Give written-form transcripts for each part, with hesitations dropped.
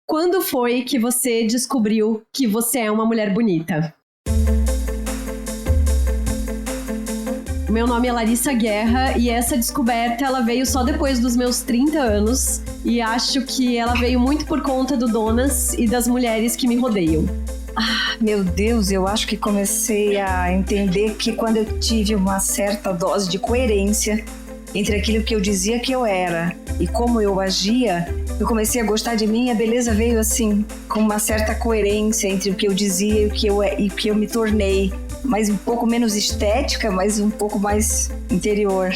Quando foi que você descobriu que você é uma mulher bonita? Meu nome é Larissa Guerra e essa descoberta ela veio só depois dos meus 30 anos e acho que ela veio muito por conta do Donas e das mulheres que me rodeiam. Meu Deus, eu acho que comecei a entender que quando eu tive uma certa dose de coerência entre aquilo que eu dizia que eu era e como eu agia, eu comecei a gostar de mim e a beleza veio assim, com uma certa coerência entre o que eu dizia e o que eu me tornei. Mas um pouco menos estética, mas um pouco mais interior.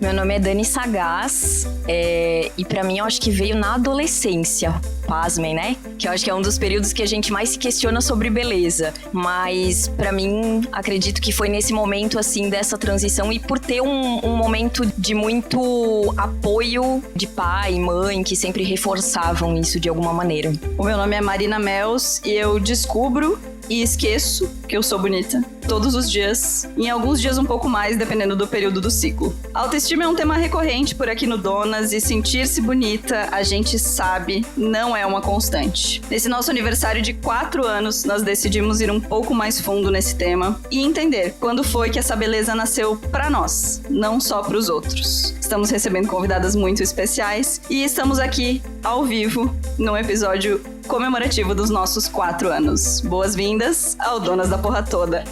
Meu nome é Dani Sagaz e pra mim eu acho que veio na adolescência, pasmem, né? Que eu acho que é um dos períodos que a gente mais se questiona sobre beleza. Mas pra mim, acredito que foi nesse momento, assim, dessa transição e por ter um momento de muito apoio de pai e mãe que sempre reforçavam isso de alguma maneira. O meu nome é Marina Mels e eu descubro e esqueço que eu sou bonita todos os dias, em alguns dias um pouco mais, dependendo do período do ciclo. Autoestima é um tema recorrente por aqui no Donas e sentir-se bonita, a gente sabe, não é uma constante. Nesse nosso aniversário de 4 anos, nós decidimos ir um pouco mais fundo nesse tema e entender quando foi que essa beleza nasceu pra nós, não só pros outros. Estamos recebendo convidadas muito especiais e estamos aqui, ao vivo, num episódio comemorativo dos nossos 4 anos. Boas-vindas ao Donas da Porra Toda.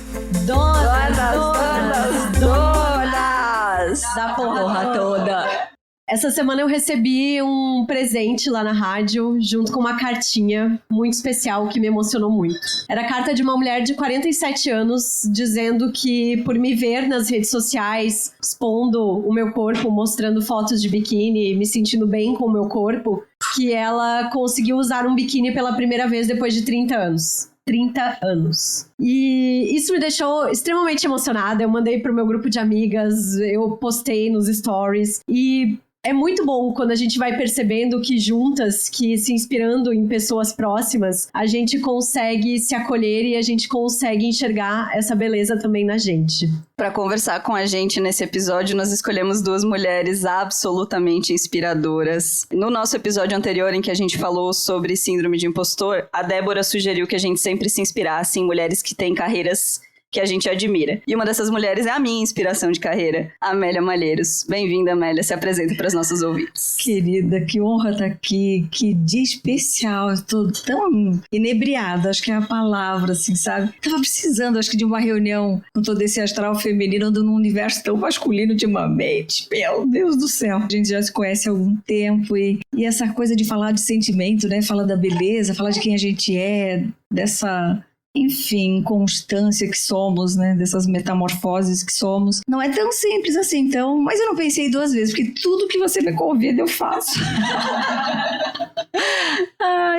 Donas Da porra toda! Essa semana eu recebi um presente lá na rádio, junto com uma cartinha muito especial que me emocionou muito. Era a carta de uma mulher de 47 anos, dizendo que por me ver nas redes sociais, expondo o meu corpo, mostrando fotos de biquíni, me sentindo bem com o meu corpo, que ela conseguiu usar um biquíni pela primeira vez depois de 30 anos. 30 anos. E isso me deixou extremamente emocionada. Eu mandei pro meu grupo de amigas, eu postei nos stories e é muito bom quando a gente vai percebendo que juntas, que se inspirando em pessoas próximas, a gente consegue se acolher e a gente consegue enxergar essa beleza também na gente. Para conversar com a gente nesse episódio, nós escolhemos 2 mulheres absolutamente inspiradoras. No nosso episódio anterior, em que a gente falou sobre síndrome de impostor, a Débora sugeriu que a gente sempre se inspirasse em mulheres que têm carreiras que a gente admira. E uma dessas mulheres é a minha inspiração de carreira, a Amélia Malheiros. Bem-vinda, Amélia. Se apresenta para os nossos ouvintes. Querida, que honra estar aqui. Que dia especial. Eu tô tão inebriada, acho que é a palavra, assim, sabe? Tava precisando, acho que, de uma reunião com todo esse astral feminino num universo tão masculino ultimamente. Meu Deus do céu. A gente já se conhece há algum tempo e essa coisa de falar de sentimento, né? Falar da beleza, falar de quem a gente é, dessa... enfim, constância que somos, né, dessas metamorfoses que somos. Não é tão simples assim, então, mas eu não pensei 2 vezes, porque tudo que você me convida eu faço.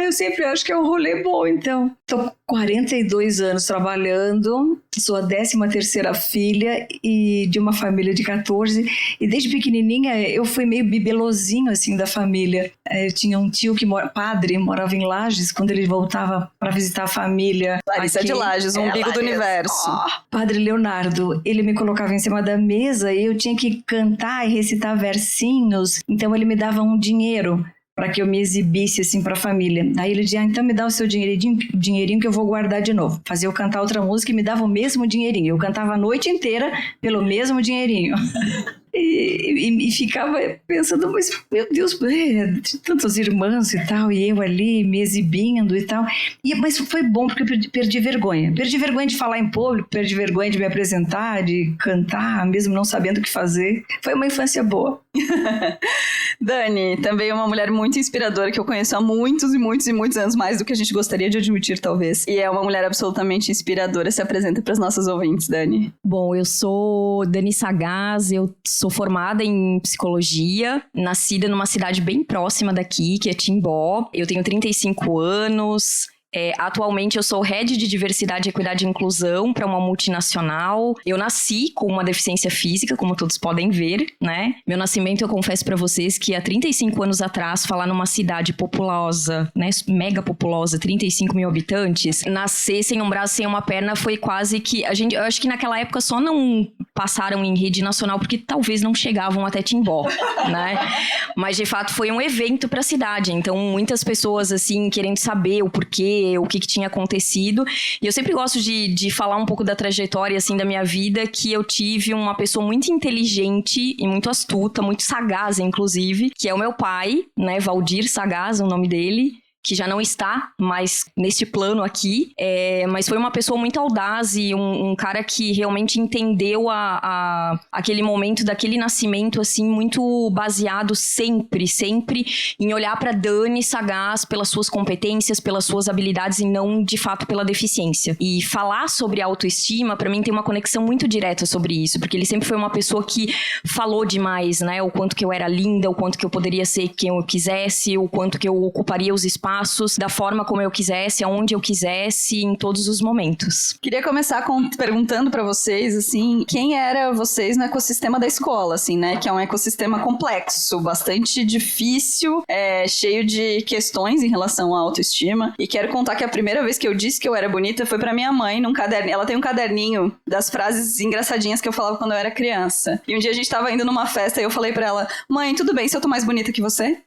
Eu sempre acho que é um rolê bom, então. Tô 42 anos trabalhando, sou a 13ª filha e de uma família de 14, e desde pequenininha eu fui meio bibelozinho, assim, da família. Eu tinha um tio que padre, morava em Lages, quando ele voltava para visitar a família. Larissa de Lages, o umbigo do universo. Padre Leonardo, ele me colocava em cima da mesa e eu tinha que cantar e recitar versinhos, então ele me dava um dinheiro para que eu me exibisse assim para a família. Daí ele dizia, então me dá o seu dinheirinho que eu vou guardar de novo. Fazia eu cantar outra música e me dava o mesmo dinheirinho. Eu cantava a noite inteira pelo mesmo dinheirinho. E ficava pensando, mas meu Deus, tantos irmãos e tal, e eu ali me exibindo e tal. Mas foi bom porque eu perdi vergonha. Perdi vergonha de falar em público, perdi vergonha de me apresentar, de cantar, mesmo não sabendo o que fazer. Foi uma infância boa. Dani, também é uma mulher muito inspiradora que eu conheço há muitos e muitos e muitos anos, mais do que a gente gostaria de admitir, talvez. E é uma mulher absolutamente inspiradora. Se apresenta para os nossos ouvintes, Dani. Bom, eu sou Dani Sagaz, eu sou formada em psicologia, nascida numa cidade bem próxima daqui, que é Timbó. Eu tenho 35 anos. Atualmente eu sou Head de Diversidade, Equidade e Inclusão para uma multinacional. Eu nasci com uma deficiência física, como todos podem ver, né? Meu nascimento, eu confesso para vocês que há 35 anos atrás, falar numa cidade populosa, né? Mega populosa, 35 mil habitantes, nascer sem um braço, sem uma perna foi quase que... eu acho que naquela época só não passaram em rede nacional, porque talvez não chegavam até Timbó, né? Mas, de fato, foi um evento para a cidade. Então, muitas pessoas, assim, querendo saber o porquê, o que tinha acontecido. E eu sempre gosto de falar um pouco da trajetória, assim, da minha vida, que eu tive uma pessoa muito inteligente e muito astuta, muito sagaz, inclusive, que é o meu pai, né? Valdir Sagaz, o nome dele, que já não está mais neste plano aqui, mas foi uma pessoa muito audaz e um cara que realmente entendeu aquele momento daquele nascimento, assim, muito baseado sempre em olhar para Dani Sagaz pelas suas competências, pelas suas habilidades e não, de fato, pela deficiência. E falar sobre autoestima, para mim, tem uma conexão muito direta sobre isso, porque ele sempre foi uma pessoa que falou demais, né? O quanto que eu era linda, o quanto que eu poderia ser quem eu quisesse, o quanto que eu ocuparia os espaços da forma como eu quisesse, aonde eu quisesse, em todos os momentos. Queria começar perguntando pra vocês, assim, quem era vocês no ecossistema da escola, assim, né? Que é um ecossistema complexo, bastante difícil, cheio de questões em relação à autoestima. E quero contar que a primeira vez que eu disse que eu era bonita foi pra minha mãe, num caderninho. Ela tem um caderninho das frases engraçadinhas que eu falava quando eu era criança. E um dia a gente tava indo numa festa e eu falei pra ela: mãe, tudo bem se eu tô mais bonita que você?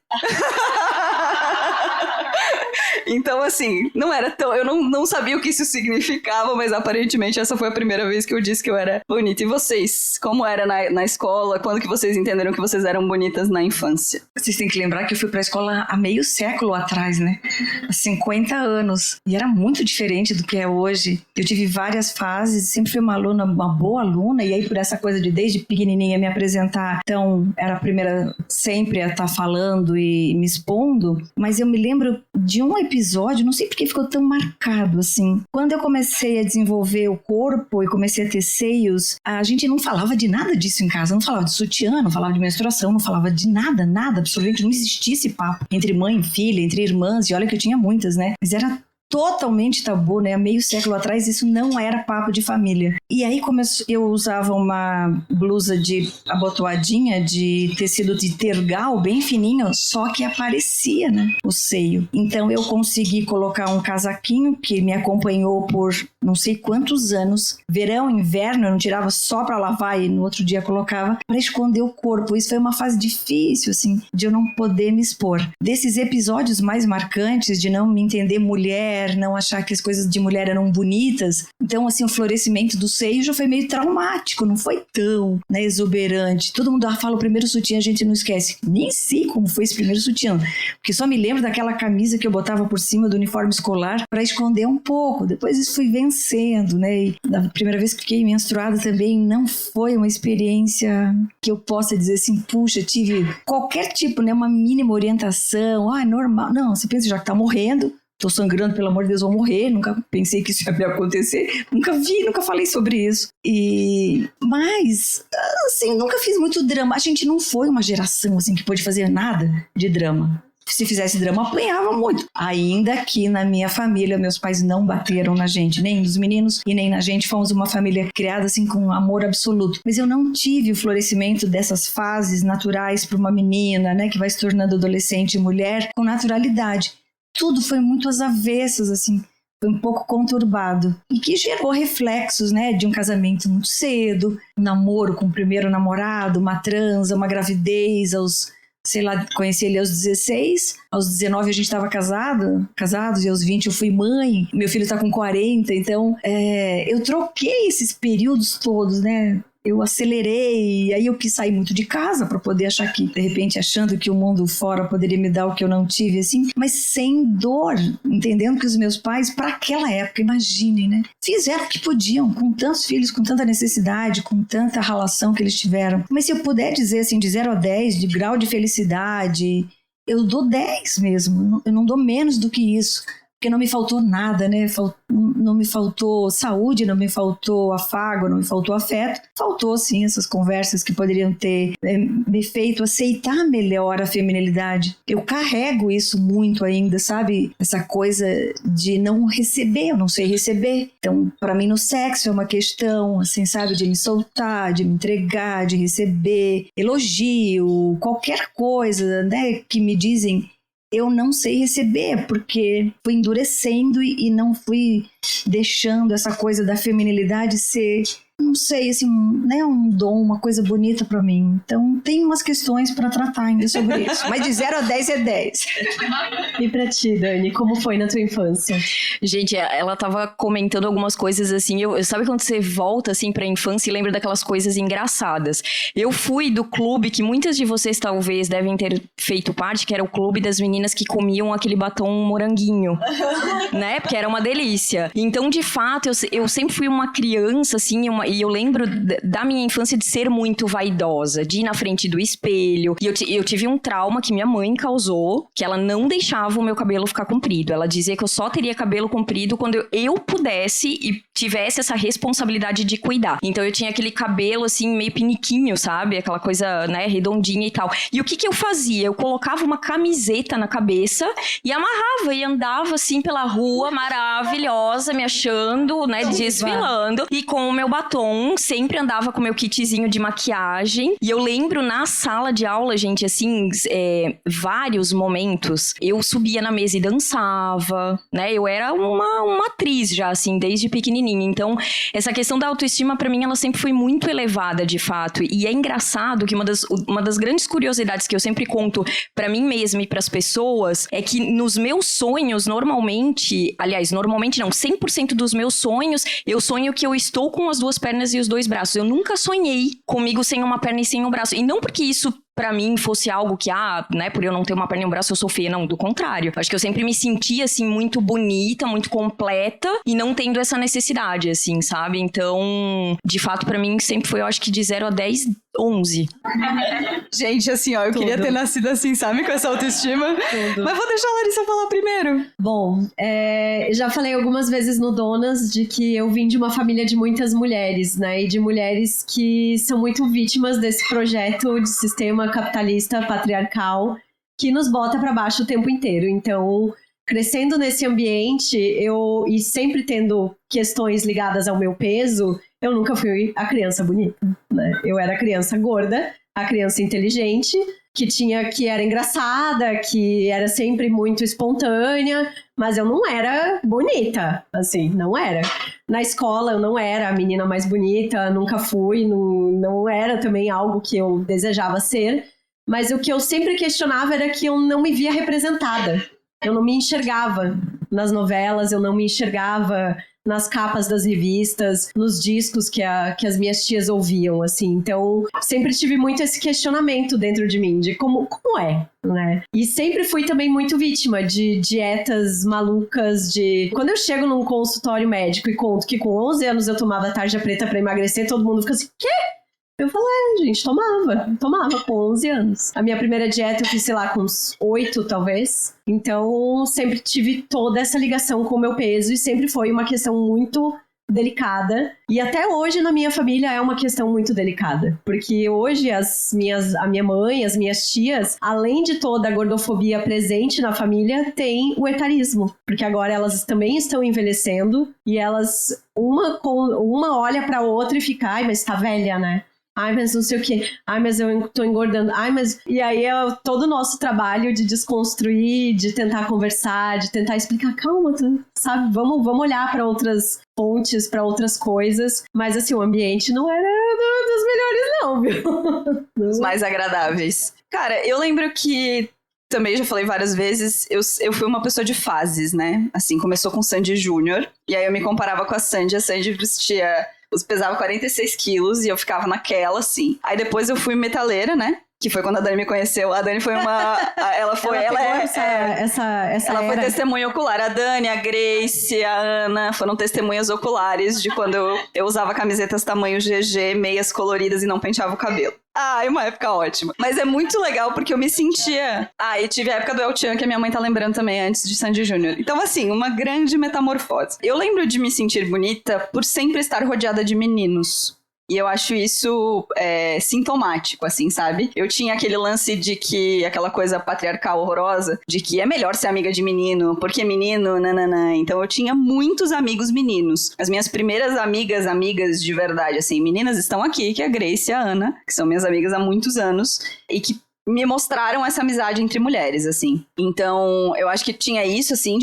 Então, assim, não era tão... Eu não sabia o que isso significava, mas aparentemente essa foi a primeira vez que eu disse que eu era bonita. E vocês? Como era na escola? Quando que vocês entenderam que vocês eram bonitas na infância? Vocês têm que lembrar que eu fui pra escola há meio século atrás, né? Há 50 anos. E era muito diferente do que é hoje. Eu tive várias fases, sempre fui uma aluna, uma boa aluna, e aí por essa coisa de desde pequenininha me apresentar, então era a primeira sempre a estar falando e me expondo, mas eu me lembro de um episódio, não sei porque ficou tão marcado assim. Quando eu comecei a desenvolver o corpo e comecei a ter seios, a gente não falava de nada disso em casa, não falava de sutiã, não falava de menstruação, não falava de nada, absolutamente não existia esse papo entre mãe e filha, entre irmãs, e olha que eu tinha muitas, né? Mas era totalmente tabu, né? Há meio século atrás isso não era papo de família. E aí eu usava uma blusa de abotoadinha de tecido de tergal, bem fininho, só que aparecia, né? O seio. Então eu consegui colocar um casaquinho que me acompanhou por não sei quantos anos. Verão, inverno, eu não tirava só pra lavar e no outro dia colocava pra esconder o corpo. Isso foi uma fase difícil, assim, de eu não poder me expor. Desses episódios mais marcantes de não me entender mulher, não achar que as coisas de mulher eram bonitas. Então, assim, o florescimento do seio já foi meio traumático, não foi tão, né, exuberante. Todo mundo fala o primeiro sutiã, a gente não esquece. Nem sei como foi esse primeiro sutiã, porque só me lembro daquela camisa que eu botava por cima do uniforme escolar para esconder um pouco. Depois isso fui vencendo, né? E da primeira vez que fiquei menstruada também não foi uma experiência que eu possa dizer assim, puxa, tive qualquer tipo, né, uma mínima orientação, normal. Não, você pensa, já que tá morrendo, tô sangrando, pelo amor de Deus, vou morrer. Nunca pensei que isso ia me acontecer. Nunca falei sobre isso. Mas, assim, nunca fiz muito drama. A gente não foi uma geração, assim, que pôde fazer nada de drama. Se fizesse drama, apanhava muito. Ainda que na minha família, meus pais não bateram na gente, nem nos meninos e nem na gente. Fomos uma família criada, assim, com amor absoluto. Mas eu não tive o florescimento dessas fases naturais para uma menina, né, que vai se tornando adolescente e mulher, com naturalidade. Tudo foi muito às avessas, assim, foi um pouco conturbado. E que gerou reflexos, né, de um casamento muito cedo, um namoro com o primeiro namorado, uma transa, uma gravidez conheci ele aos 16, aos 19 a gente estava casados, e aos 20 eu fui mãe, meu filho está com 40, então eu troquei esses períodos todos, né? Eu acelerei, aí eu quis sair muito de casa para poder achar que, de repente, achando que o mundo fora poderia me dar o que eu não tive, assim, mas sem dor, entendendo que os meus pais, para aquela época, imaginem, né, fizeram o que podiam, com tantos filhos, com tanta necessidade, com tanta relação que eles tiveram. Mas se eu puder dizer, assim, de 0 a 10, de grau de felicidade, eu dou 10 mesmo, eu não dou menos do que isso. Porque não me faltou nada, né? Não me faltou saúde, não me faltou afago, não me faltou afeto. Faltou, sim, essas conversas que poderiam ter me feito aceitar melhor a feminilidade. Eu carrego isso muito ainda, sabe? Essa coisa de não receber, eu não sei receber. Então, para mim, no sexo é uma questão, assim, sabe? De me soltar, de me entregar, de receber elogio, qualquer coisa, né? Que me dizem... Eu não sei receber, porque fui endurecendo e não fui deixando essa coisa da feminilidade ser não sei, assim, né, um dom, uma coisa bonita pra mim. Então, tem umas questões pra tratar ainda sobre isso. Mas de 0 a 10 é 10. E pra ti, Dani, como foi na tua infância? Gente, ela tava comentando algumas coisas assim, sabe quando você volta assim pra infância e lembra daquelas coisas engraçadas? Eu fui do clube que muitas de vocês talvez devem ter feito parte, que era o clube das meninas que comiam aquele batom moranguinho, né? Porque era uma delícia. Então, de fato, eu sempre fui uma criança, assim, e eu lembro da minha infância de ser muito vaidosa, de ir na frente do espelho. E eu tive um trauma que minha mãe causou, que ela não deixava o meu cabelo ficar comprido. Ela dizia que eu só teria cabelo comprido quando eu pudesse e tivesse essa responsabilidade de cuidar. Então, eu tinha aquele cabelo, assim, meio piniquinho, sabe? Aquela coisa, né, redondinha e tal. E o que eu fazia? Eu colocava uma camiseta na cabeça e amarrava e andava, assim, pela rua, maravilhosa, me achando, né, desfilando. E com o meu batom, sempre andava com o meu kitzinho de maquiagem. E eu lembro na sala de aula, gente, assim, vários momentos, eu subia na mesa e dançava, né? Eu era uma atriz já, assim, desde pequenininha. Então, essa questão da autoestima, pra mim, ela sempre foi muito elevada, de fato. E é engraçado que uma das grandes curiosidades que eu sempre conto pra mim mesma e pras pessoas é que nos meus sonhos, normalmente não, 100% dos meus sonhos, eu sonho que eu estou com as 2 pernas e os 2 braços. Eu nunca sonhei comigo sem uma perna e sem um braço. E não porque isso pra mim fosse algo que, né, por eu não ter uma perna e um braço eu sou feia, não, do contrário. Acho que eu sempre me sentia, assim, muito bonita, muito completa e não tendo essa necessidade, assim, sabe? Então, de fato, pra mim sempre foi, eu acho que de 0 a 10, 11. Gente, assim, ó, eu queria ter nascido assim, sabe? Com essa autoestima. Mas vou deixar a Larissa falar primeiro. Bom, já falei algumas vezes no Donas de que eu vim de uma família de muitas mulheres, né? E de mulheres que são muito vítimas desse projeto de sistema capitalista patriarcal que nos bota pra baixo o tempo inteiro. Então, crescendo nesse ambiente, e sempre tendo questões ligadas ao meu peso, eu nunca fui a criança bonita, né? Eu era a criança gorda, a criança inteligente, que era engraçada, que era sempre muito espontânea, mas eu não era bonita, assim, não era. Na escola eu não era a menina mais bonita, nunca fui, não era também algo que eu desejava ser, mas o que eu sempre questionava era que eu não me via representada. Eu não me enxergava nas novelas, eu não me enxergava nas capas das revistas, nos discos que as minhas tias ouviam, assim. Então, sempre tive muito esse questionamento dentro de mim, de como é, né? E sempre fui também muito vítima de dietas malucas, Quando eu chego num consultório médico e conto que com 11 anos eu tomava tarja preta pra emagrecer, todo mundo fica assim, quê? Eu falei, gente, tomava com 11 anos. A minha primeira dieta eu fiz, sei lá, com uns 8, talvez. Então, sempre tive toda essa ligação com o meu peso e sempre foi uma questão muito delicada. E até hoje, na minha família, é uma questão muito delicada. Porque hoje, a minha mãe, as minhas tias, além de toda a gordofobia presente na família, tem o etarismo. Porque agora elas também estão envelhecendo e elas, uma olha pra outra e fica, ai, mas tá velha, né? Ai, mas não sei o quê. Ai, mas eu tô engordando. Ai, mas... E aí é todo o nosso trabalho de desconstruir, de tentar conversar, de tentar explicar. Calma, sabe? Vamos olhar pra outras fontes, pra outras coisas. Mas, assim, o ambiente não era dos melhores, não, viu? Dos mais agradáveis. Cara, eu lembro que... Também já falei várias vezes, eu fui uma pessoa de fases, né? Assim, começou com Sandy Júnior. E aí eu me comparava com a Sandy pesava 46 quilos e eu ficava naquela, assim. Aí depois eu fui metaleira, né? Que foi quando a Dani me conheceu. A Dani foi ela foi testemunha ocular. A Dani, a Grace, a Ana foram testemunhas oculares de quando eu usava camisetas tamanho GG, meias coloridas e não penteava o cabelo. Ah, é uma época ótima. Mas é muito legal porque eu me sentia... e tive a época do El Chan, que a minha mãe tá lembrando também, antes de Sandy Júnior. Então, assim, uma grande metamorfose. Eu lembro de me sentir bonita por sempre estar rodeada de meninos. E eu acho isso sintomático, assim, sabe? Eu tinha aquele lance de que, aquela coisa patriarcal horrorosa, de que é melhor ser amiga de menino, porque menino, nananã. Então eu tinha muitos amigos meninos. As minhas primeiras amigas de verdade, assim, meninas estão aqui, que é a Grace e a Ana, que são minhas amigas há muitos anos, e que me mostraram essa amizade entre mulheres, assim. Então, eu acho que tinha isso, assim,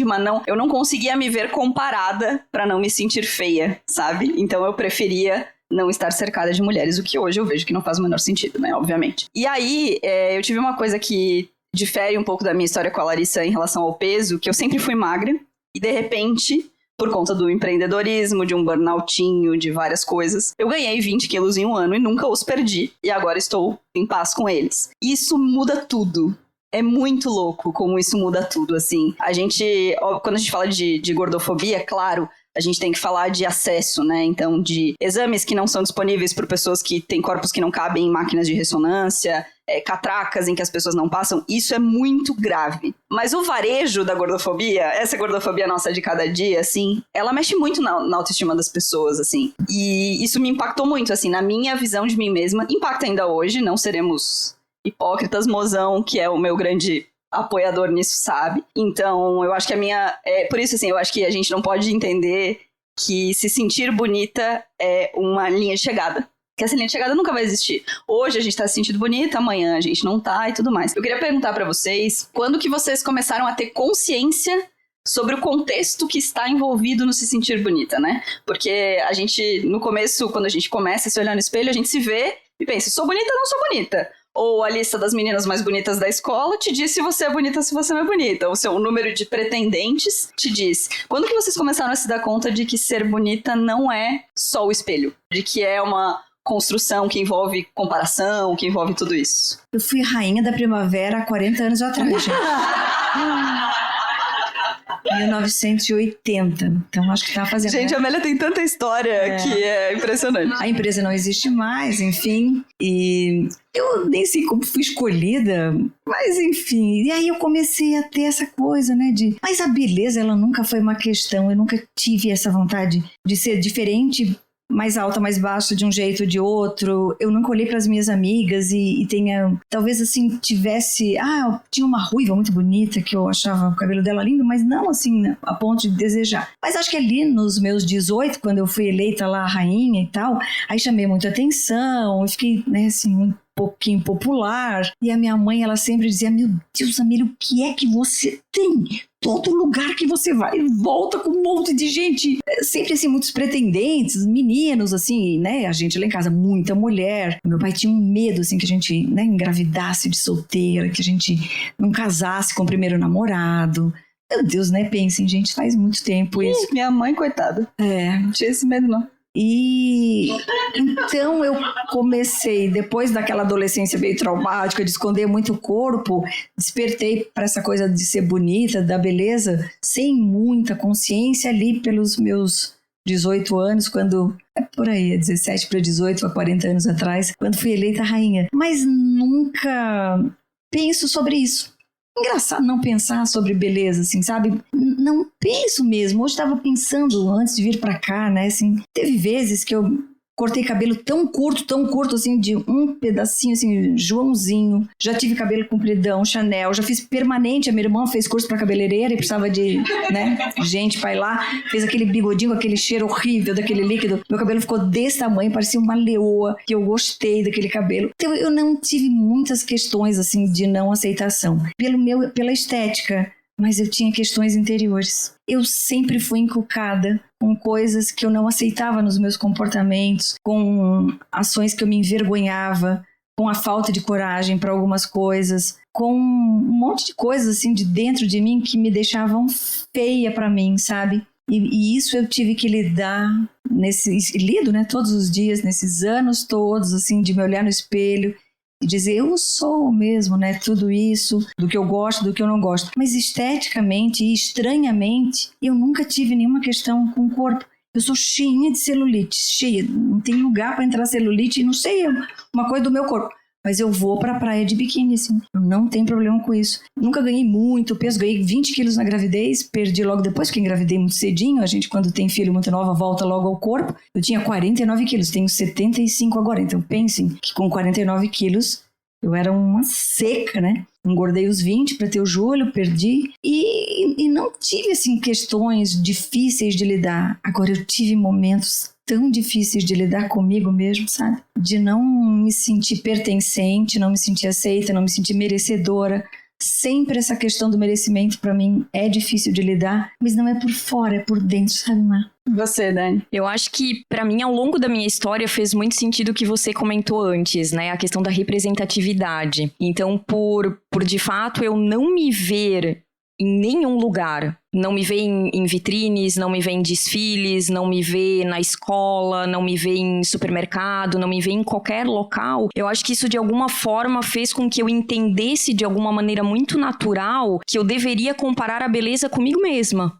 eu não conseguia me ver comparada pra não me sentir feia, sabe? Então eu preferia não estar cercada de mulheres, o que hoje eu vejo que não faz o menor sentido, né, obviamente. E aí, eu tive uma coisa que difere um pouco da minha história com a Larissa em relação ao peso, que eu sempre fui magra, e de repente, por conta do empreendedorismo, de um burnoutinho, de várias coisas, eu ganhei 20 quilos em um ano e nunca os perdi. E agora estou em paz com eles. Isso muda tudo. É muito louco como isso muda tudo, assim. Quando a gente fala de gordofobia, claro, a gente tem que falar de acesso, né? Então, de exames que não são disponíveis para pessoas que têm corpos que não cabem em máquinas de ressonância, catracas em que as pessoas não passam. Isso é muito grave. Mas o varejo da gordofobia, essa gordofobia nossa de cada dia, assim, ela mexe muito na autoestima das pessoas, assim. E isso me impactou muito, assim, na minha visão de mim mesma. Impacta ainda hoje, não seremos hipócritas. Mozão, que é o meu grande apoiador nisso, sabe? Então, eu acho que por isso, assim, eu acho que a gente não pode entender que se sentir bonita é uma linha de chegada. Que essa linha de chegada nunca vai existir. Hoje a gente tá se sentindo bonita, amanhã a gente não tá e tudo mais. Eu queria perguntar pra vocês, quando que vocês começaram a ter consciência sobre o contexto que está envolvido no se sentir bonita, né? Porque a gente, no começo, quando a gente começa a se olhar no espelho, a gente se vê e pensa, sou bonita ou não sou bonita? Ou a lista das meninas mais bonitas da escola te diz se você é bonita ou se você não é bonita. Ou seu número de pretendentes te diz. Quando que vocês começaram a se dar conta de que ser bonita não é só o espelho? De que é uma construção que envolve comparação, que envolve tudo isso? Eu fui rainha da primavera há 40 anos atrás, gente. 1980. Então, acho que tá fazendo... Gente, a Amélia tem tanta história que é impressionante. A empresa não existe mais, enfim. E eu nem sei como fui escolhida, mas enfim. E aí eu comecei a ter essa coisa, né, Mas a beleza, ela nunca foi uma questão. Eu nunca tive essa vontade de ser diferente, mais alta, mais baixa, de um jeito ou de outro. Eu nunca olhei para as minhas amigas e tenha... Talvez, assim, tivesse... tinha uma ruiva muito bonita, que eu achava o cabelo dela lindo, mas não, assim, a ponto de desejar. Mas acho que ali, nos meus 18, quando eu fui eleita lá, rainha e tal, aí chamei muita atenção, eu fiquei, né, assim, um pouquinho popular. E a minha mãe, ela sempre dizia, meu Deus, Amélia, o que é que você tem? Todo lugar que você vai, volta com um monte de gente. Sempre, assim, muitos pretendentes, meninos, assim, né? A gente lá em casa, muita mulher. Meu pai tinha um medo, assim, que a gente, né, engravidasse de solteira, que a gente não casasse com o primeiro namorado. Meu Deus, né? Pensem, gente, faz muito tempo isso. Minha mãe, coitada. Não tinha esse medo, não. E então eu comecei, depois daquela adolescência meio traumática, de esconder muito o corpo, despertei para essa coisa de ser bonita, da beleza, sem muita consciência ali pelos meus 18 anos, quando, por aí, 17 para 18, há 40 anos atrás, quando fui eleita rainha. Mas nunca penso sobre isso. Engraçado não pensar sobre beleza, assim, sabe? Não penso mesmo. Hoje estava pensando, antes de vir pra cá, né, assim, teve vezes que eu cortei cabelo tão curto, assim, de um pedacinho, assim, Joãozinho. Já tive cabelo compridão, Chanel. Já fiz permanente. A minha irmã fez curso pra cabeleireira e precisava de, né, gente pra ir lá. Fez aquele bigodinho, aquele cheiro horrível daquele líquido. Meu cabelo ficou desse tamanho, parecia uma leoa, que eu gostei daquele cabelo. Então, eu não tive muitas questões, assim, de não aceitação. Pela estética. Mas eu tinha questões interiores. Eu sempre fui encucada com coisas que eu não aceitava nos meus comportamentos, com ações que eu me envergonhava, com a falta de coragem para algumas coisas, com um monte de coisas assim de dentro de mim que me deixavam feia para mim, sabe? E isso eu tive que lidar lido, né, todos os dias, nesses anos todos, assim, de me olhar no espelho e dizer, eu sou mesmo, né, tudo isso, do que eu gosto, do que eu não gosto. Mas esteticamente e estranhamente, eu nunca tive nenhuma questão com o corpo. Eu sou cheinha de celulite, cheia, não tem lugar para entrar celulite, não sei, é uma coisa do meu corpo. Mas eu vou pra praia de biquíni, assim, eu não tenho problema com isso. Nunca ganhei muito peso, ganhei 20 quilos na gravidez, perdi logo depois, porque engravidei muito cedinho. A gente, quando tem filho muito nova, volta logo ao corpo. Eu tinha 49 quilos, tenho 75 agora. Então pensem que com 49 quilos eu era uma seca, né? Engordei os 20 para ter o Júlio, perdi. E não tive, assim, questões difíceis de lidar. Agora, eu tive momentos tão difíceis de lidar comigo mesmo, sabe? De não me sentir pertencente, não me sentir aceita, não me sentir merecedora. Sempre essa questão do merecimento, para mim, é difícil de lidar, mas não é por fora, é por dentro, sabe, Mar? Você, Dani? Eu acho que, pra mim, ao longo da minha história, fez muito sentido o que você comentou antes, né? A questão da representatividade. Então, por de fato, eu não me ver em nenhum lugar, não me ver em vitrines, não me ver em desfiles, não me ver na escola, não me ver em supermercado, não me ver em qualquer local, eu acho que isso de alguma forma fez com que eu entendesse de alguma maneira muito natural que eu deveria comparar a beleza comigo mesma.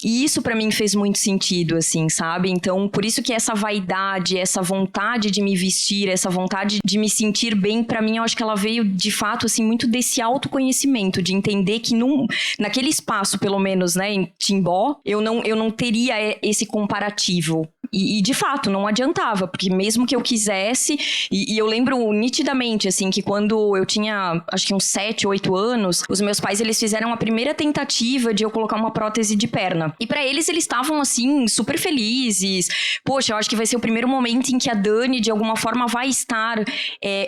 E isso pra mim fez muito sentido, assim, sabe? Então, por isso que essa vaidade, essa vontade de me vestir, essa vontade de me sentir bem, pra mim, eu acho que ela veio, de fato, assim, muito desse autoconhecimento, de entender que naquele espaço, pelo menos, né, em Timbó, eu não teria esse comparativo. E, de fato, não adiantava, porque mesmo que eu quisesse, e eu lembro nitidamente, assim, que quando eu tinha, acho que uns 7, 8 anos, os meus pais, eles fizeram a primeira tentativa de eu colocar uma prótese de perna. E pra eles estavam, assim, super felizes. Poxa, eu acho que vai ser o primeiro momento em que a Dani, de alguma forma, vai estar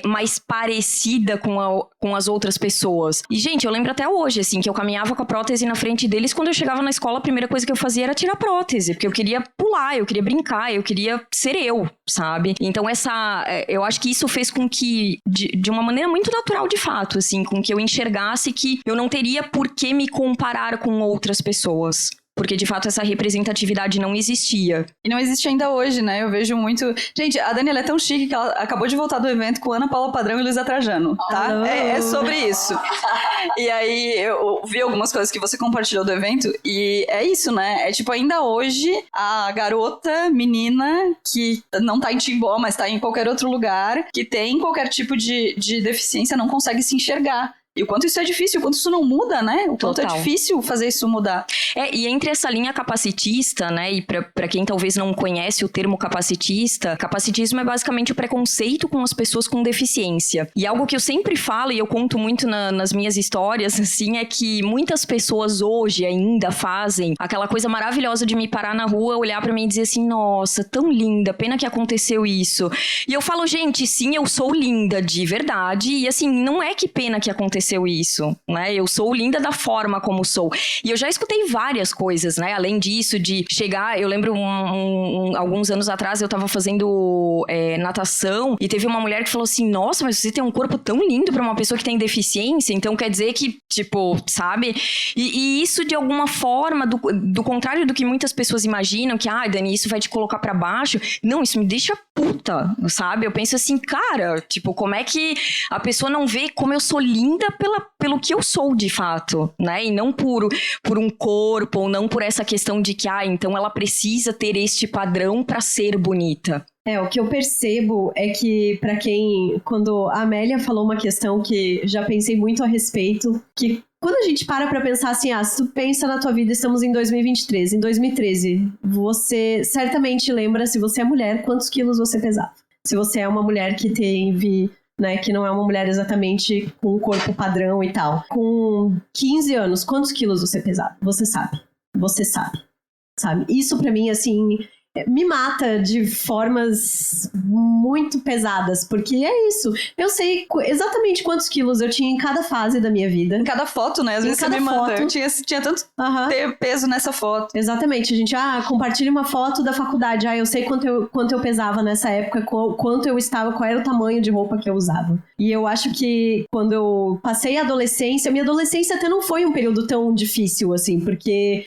mais parecida com as outras pessoas. E, gente, eu lembro até hoje, assim, que eu caminhava com a prótese na frente deles. Quando eu chegava na escola, a primeira coisa que eu fazia era tirar a prótese. Porque eu queria pular, eu queria brincar, eu queria ser eu, sabe? Então, eu acho que isso fez com que, de uma maneira muito natural, de fato, assim, com que eu enxergasse que eu não teria por que me comparar com outras pessoas. Porque, de fato, essa representatividade não existia. E não existe ainda hoje, né? Eu vejo muito... Gente, a Dani, ela é tão chique que ela acabou de voltar do evento com Ana Paula Padrão e Luísa Trajano, tá? É sobre isso. E aí, eu vi algumas coisas que você compartilhou do evento e é isso, né? É tipo, ainda hoje, a garota, menina, que não tá em Timbó, mas tá em qualquer outro lugar, que tem qualquer tipo de deficiência, não consegue se enxergar. E o quanto isso é difícil, o quanto isso não muda, né? O quanto Total. é difícil fazer isso mudar. E entre essa linha capacitista, né, e pra quem talvez não conhece o termo capacitista, capacitismo é basicamente o preconceito com as pessoas com deficiência. E algo que eu sempre falo, e eu conto muito nas minhas histórias, assim, é que muitas pessoas hoje ainda fazem aquela coisa maravilhosa de me parar na rua, olhar pra mim e dizer assim, nossa, tão linda, pena que aconteceu isso. E eu falo, gente, sim, eu sou linda de verdade, e assim, não é que pena que aconteceu isso, né? Eu sou linda da forma como sou. E eu já escutei várias coisas, né? Além disso, de chegar... Eu lembro alguns anos atrás, eu tava fazendo natação e teve uma mulher que falou assim, nossa, mas você tem um corpo tão lindo pra uma pessoa que tem deficiência, então quer dizer que, tipo, sabe? E isso, de alguma forma, do contrário do que muitas pessoas imaginam, que, Dani, isso vai te colocar pra baixo. Não, isso me deixa puta, sabe? Eu penso assim, cara, tipo, como é que a pessoa não vê como eu sou linda pelo que eu sou, de fato, né? E não por um corpo, ou não por essa questão de que, então ela precisa ter este padrão pra ser bonita. O que eu percebo é que, quando a Amélia falou uma questão que já pensei muito a respeito, que quando a gente para pra pensar assim, se tu pensa na tua vida, estamos em 2023, em 2013, você certamente lembra, se você é mulher, quantos quilos você pesava. Se você é uma mulher que teve... Né, que não é uma mulher exatamente com um corpo padrão e tal. Com 15 anos, quantos quilos você pesava? Você sabe. Você sabe. Isso pra mim, assim, me mata de formas muito pesadas, porque é isso. Eu sei exatamente quantos quilos eu tinha em cada fase da minha vida. Em cada foto, né? Às vezes você me manda. Eu tinha tanto peso nessa foto. Exatamente. A gente, compartilha uma foto da faculdade. Eu sei quanto eu pesava nessa época, quanto eu estava, qual era o tamanho de roupa que eu usava. E eu acho que quando eu passei a adolescência, minha adolescência até não foi um período tão difícil, assim, porque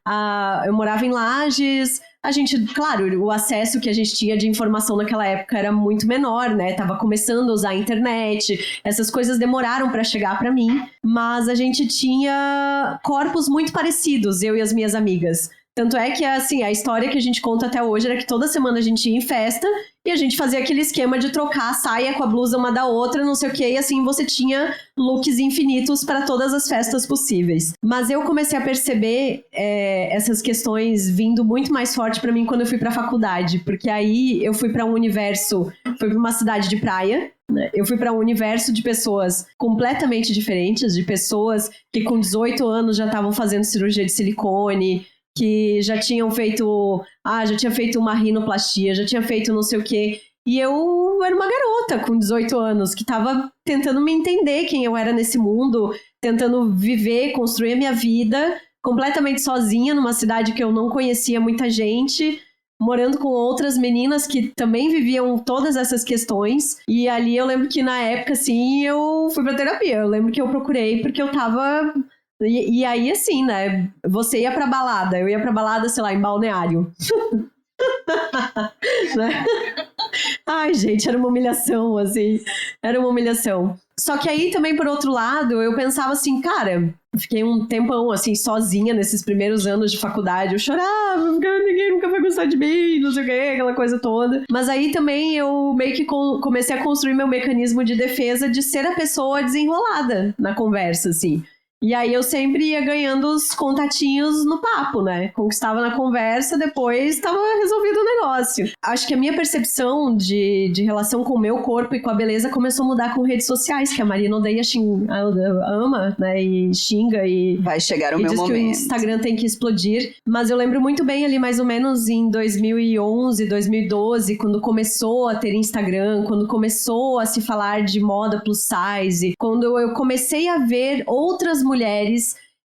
eu morava em Lages. A gente, claro, o acesso que a gente tinha de informação naquela época era muito menor, né? Tava começando a usar a internet, essas coisas demoraram pra chegar pra mim, mas a gente tinha corpos muito parecidos, eu e as minhas amigas. Tanto é que, assim, a história que a gente conta até hoje era que toda semana a gente ia em festa e a gente fazia aquele esquema de trocar a saia com a blusa uma da outra, não sei o que, e assim você tinha looks infinitos para todas as festas possíveis. Mas eu comecei a perceber essas questões vindo muito mais forte para mim quando eu fui pra faculdade, porque aí eu fui pra uma cidade de praia, né? Eu fui para um universo de pessoas completamente diferentes, de pessoas que com 18 anos já estavam fazendo cirurgia de silicone, que já tinham feito, já tinha feito uma rinoplastia, já tinha feito não sei o quê. E eu era uma garota com 18 anos, que estava tentando me entender quem eu era nesse mundo, tentando viver, construir a minha vida, completamente sozinha, numa cidade que eu não conhecia muita gente, morando com outras meninas que também viviam todas essas questões. E ali eu lembro que na época, assim, eu fui pra terapia. Eu lembro que eu procurei porque eu tava... E aí, assim, né? Você ia pra balada. Eu ia pra balada, sei lá, em Balneário. Né? Ai, gente, era uma humilhação, assim. Era uma humilhação. Só que aí também, por outro lado, eu pensava assim, cara... Fiquei um tempão, assim, sozinha nesses primeiros anos de faculdade. Eu chorava, porque ninguém nunca vai gostar de mim, não sei o quê, aquela coisa toda. Mas aí também eu meio que comecei a construir meu mecanismo de defesa de ser a pessoa desenrolada na conversa, assim. E aí eu sempre ia ganhando os contatinhos no papo, né? Conquistava na conversa, depois estava resolvido o negócio. Acho que a minha percepção de relação com o meu corpo e com a beleza começou a mudar com redes sociais, que a Marina odeia, ama, né? E xinga e... Vai chegar o meu diz momento. Que o Instagram tem que explodir. Mas eu lembro muito bem ali, mais ou menos em 2011, 2012, quando começou a ter Instagram, quando começou a se falar de moda plus size, quando eu comecei a ver outras mulheres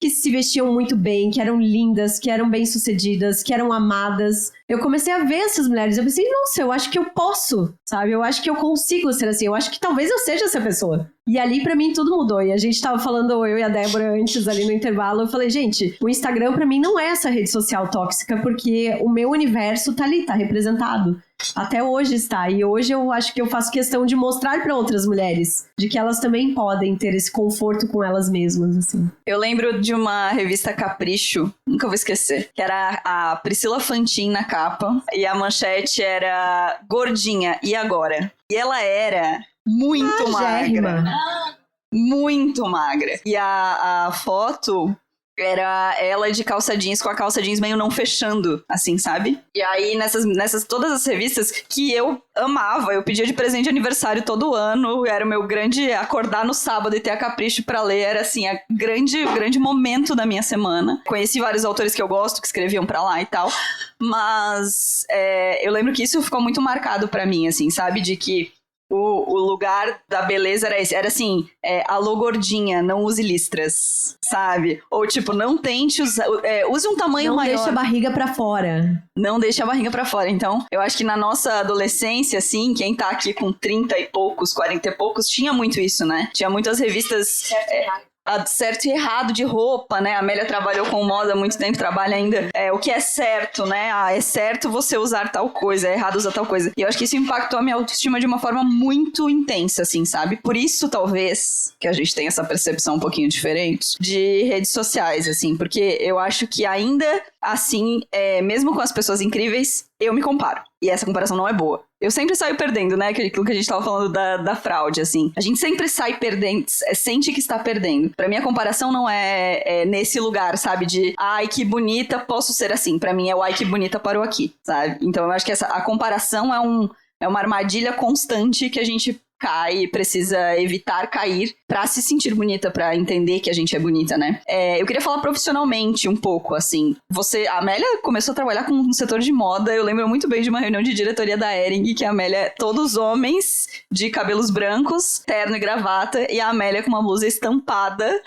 que se vestiam muito bem, que eram lindas, que eram bem-sucedidas, que eram amadas. Eu comecei a ver essas mulheres. Eu pensei, nossa, eu acho que eu posso, sabe? Eu acho que eu consigo ser assim. Eu acho que talvez eu seja essa pessoa. E ali, pra mim, tudo mudou. E a gente tava falando, eu e a Débora, antes ali no intervalo, eu falei, gente, o Instagram pra mim não é essa rede social tóxica, porque o meu universo tá ali, tá representado. Até hoje está. E hoje eu acho que eu faço questão de mostrar pra outras mulheres de que elas também podem ter esse conforto com elas mesmas, assim. Eu lembro de uma revista Capricho, nunca vou esquecer, que era a Priscila Fantin na capa, e a manchete era Gordinha, e agora? E ela era muito magra. Muito magra. E a foto... era ela de calça jeans, com a calça jeans meio não fechando, assim, sabe? E aí, nessas todas as revistas que eu amava, eu pedia de presente de aniversário todo ano, era o meu grande acordar no sábado e ter a Capricho pra ler, era assim, o grande momento da minha semana. Conheci vários autores que eu gosto, que escreviam pra lá e tal, mas eu lembro que isso ficou muito marcado pra mim, assim, sabe? De que o lugar da beleza era esse. Era assim, alô gordinha, não use listras, sabe? Ou tipo, não tente usar... use um tamanho maior. Não deixa a barriga pra fora. Não deixa a barriga pra fora. Então, eu acho que na nossa adolescência, assim, quem tá aqui com 30 e poucos, 40 e poucos, tinha muito isso, né? Tinha muitas revistas... certo e errado de roupa, né? A Amélia trabalhou com moda há muito tempo, trabalha ainda. O que é certo, né? É certo você usar tal coisa, é errado usar tal coisa. E eu acho que isso impactou a minha autoestima de uma forma muito intensa, assim, sabe? Por isso, talvez, que a gente tem essa percepção um pouquinho diferente de redes sociais, assim, porque eu acho que ainda assim, mesmo com as pessoas incríveis, eu me comparo. E essa comparação não é boa. Eu sempre saio perdendo, né? Aquilo que a gente tava falando da fraude, assim. A gente sempre sai perdendo, sente que está perdendo. Pra mim, a comparação não é nesse lugar, sabe? De, ai, que bonita, posso ser assim. Pra mim, é o ai, que bonita, parou aqui, sabe? Então, eu acho que a comparação é uma armadilha constante que a gente cai e precisa evitar cair pra se sentir bonita, pra entender que a gente é bonita, né? Eu queria falar profissionalmente um pouco, assim. A Amélia começou a trabalhar com um setor de moda. Eu lembro muito bem de uma reunião de diretoria da Hering, que a Amélia, todos homens de cabelos brancos, terno e gravata, e a Amélia com uma blusa estampada,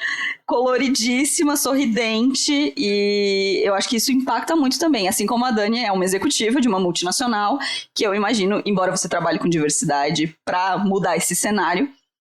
coloridíssima, sorridente, e eu acho que isso impacta muito também, assim como a Dani é uma executiva de uma multinacional, que eu imagino, embora você trabalhe com diversidade, pra mudar esse cenário,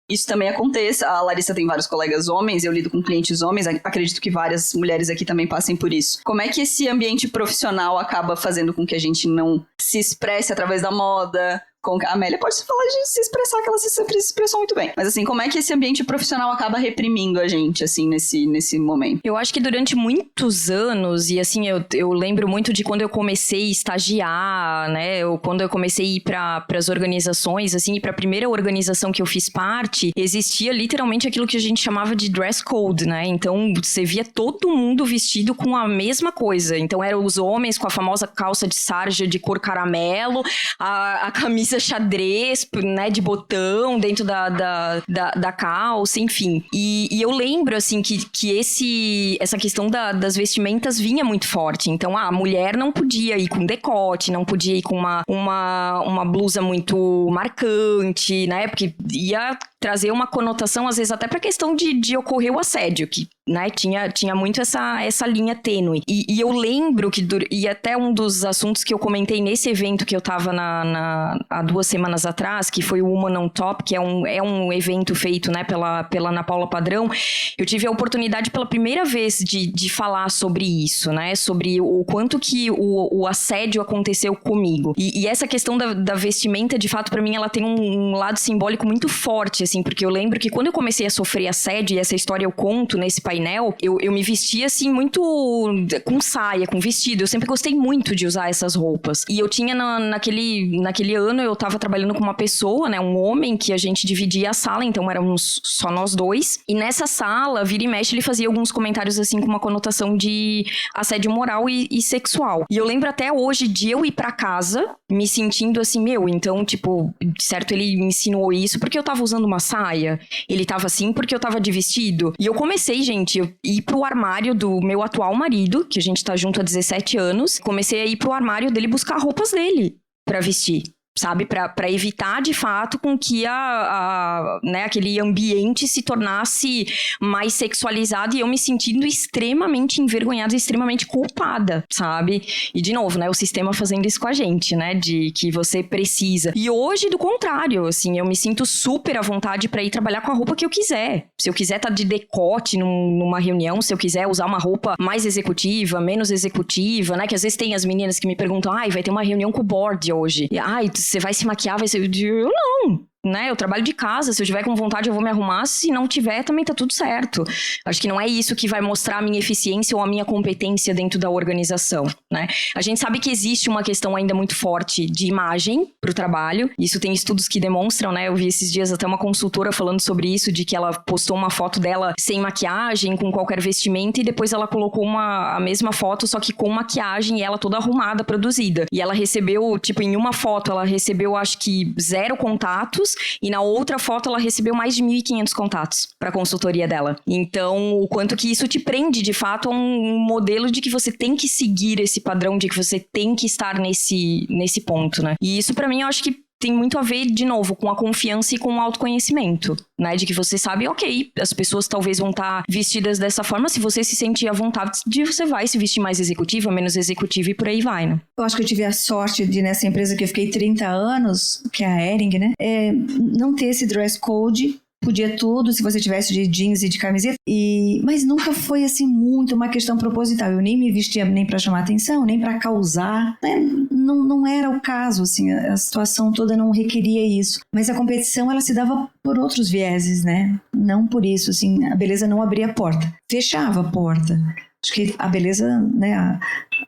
isso também aconteça. A Larissa tem vários colegas homens, eu lido com clientes homens, acredito que várias mulheres aqui também passem por isso. Como é que esse ambiente profissional acaba fazendo com que a gente não se expresse através da moda? A Amélia pode falar de se expressar, que ela se expressou muito bem. Mas assim, como é que esse ambiente profissional acaba reprimindo a gente, assim, nesse momento? Eu acho que durante muitos anos, e assim, eu lembro muito de quando eu comecei a estagiar, né, ou quando eu comecei a ir para as organizações, assim, e para a primeira organização que eu fiz parte, existia literalmente aquilo que a gente chamava de dress code, né, então você via todo mundo vestido com a mesma coisa, então eram os homens com a famosa calça de sarja de cor caramelo, a camisa xadrez, né, de botão dentro da calça, enfim. E eu lembro, assim, que essa questão das vestimentas vinha muito forte. Então, a mulher não podia ir com decote, não podia ir com uma blusa muito marcante, né, porque ia trazer uma conotação, às vezes até pra questão de ocorrer o assédio, que, né, tinha muito essa linha tênue. E eu lembro que, e até um dos assuntos que eu comentei nesse evento que eu tava há 2 semanas atrás, que foi o Woman on Top, que é um evento feito, né, pela Ana Paula Padrão, eu tive a oportunidade pela primeira vez de falar sobre isso, né, sobre o quanto que o assédio aconteceu comigo. E essa questão da vestimenta, de fato, pra mim, ela tem um lado simbólico muito forte, assim, porque eu lembro que quando eu comecei a sofrer assédio, e essa história eu conto nesse painel, eu me vestia, assim, muito com saia, com vestido. Eu sempre gostei muito de usar essas roupas. E eu tinha, naquele ano, eu tava trabalhando com uma pessoa, né, um homem, que a gente dividia a sala, então éramos só nós 2. E nessa sala, vira e mexe, ele fazia alguns comentários, assim, com uma conotação de assédio moral e sexual. E eu lembro até hoje de eu ir pra casa, me sentindo assim, então, tipo, certo, ele me insinuou isso porque eu tava usando uma saia, ele tava assim porque eu tava de vestido. E eu comecei, gente, a ir pro armário do meu atual marido, que a gente tá junto há 17 anos, comecei a ir pro armário dele buscar roupas dele pra vestir. Sabe, para evitar de fato com que né, aquele ambiente se tornasse mais sexualizado e eu me sentindo extremamente envergonhada, extremamente culpada, sabe? E de novo, né, o sistema fazendo isso com a gente, né, de que você precisa. E hoje, do contrário, assim, eu me sinto super à vontade para ir trabalhar com a roupa que eu quiser. Se eu quiser estar de decote numa reunião, se eu quiser usar uma roupa mais executiva, menos executiva, né, que às vezes tem as meninas que me perguntam, vai ter uma reunião com o board hoje. E, você vai se maquiar, vai ser... Eu não, né? Eu trabalho de casa, se eu tiver com vontade eu vou me arrumar, se não tiver também tá tudo certo. Acho que não é isso que vai mostrar a minha eficiência ou a minha competência dentro da organização, né? A gente sabe que existe uma questão ainda muito forte de imagem pro trabalho, isso tem estudos que demonstram, né? Eu vi esses dias até uma consultora falando sobre isso, de que ela postou uma foto dela sem maquiagem, com qualquer vestimenta, e depois ela colocou a mesma foto, só que com maquiagem, e ela toda arrumada, produzida. E ela recebeu, tipo, em uma foto, ela recebeu, acho que 0 contatos, e na outra foto ela recebeu mais de 1.500 contatos para a consultoria dela. Então, o quanto que isso te prende, de fato, a um modelo de que você tem que seguir esse padrão, de que você tem que estar nesse ponto, né? E isso, para mim, eu acho que tem muito a ver, de novo, com a confiança e com o autoconhecimento, né? De que você sabe, ok, as pessoas talvez vão estar vestidas dessa forma, se você se sentir à vontade, você vai se vestir mais executiva, menos executiva e por aí vai, né? Eu acho que eu tive a sorte de, nessa empresa que eu fiquei 30 anos, que é a Hering, né? Não ter esse dress code. Podia tudo, se você tivesse de jeans e de camiseta, mas nunca foi assim muito uma questão proposital. Eu nem me vestia nem para chamar atenção, nem para causar, né? Não era o caso, assim, a situação toda não requeria isso. Mas a competição, ela se dava por outros vieses, né? Não por isso, assim, a beleza não abria a porta, fechava a porta. Acho que a beleza, né,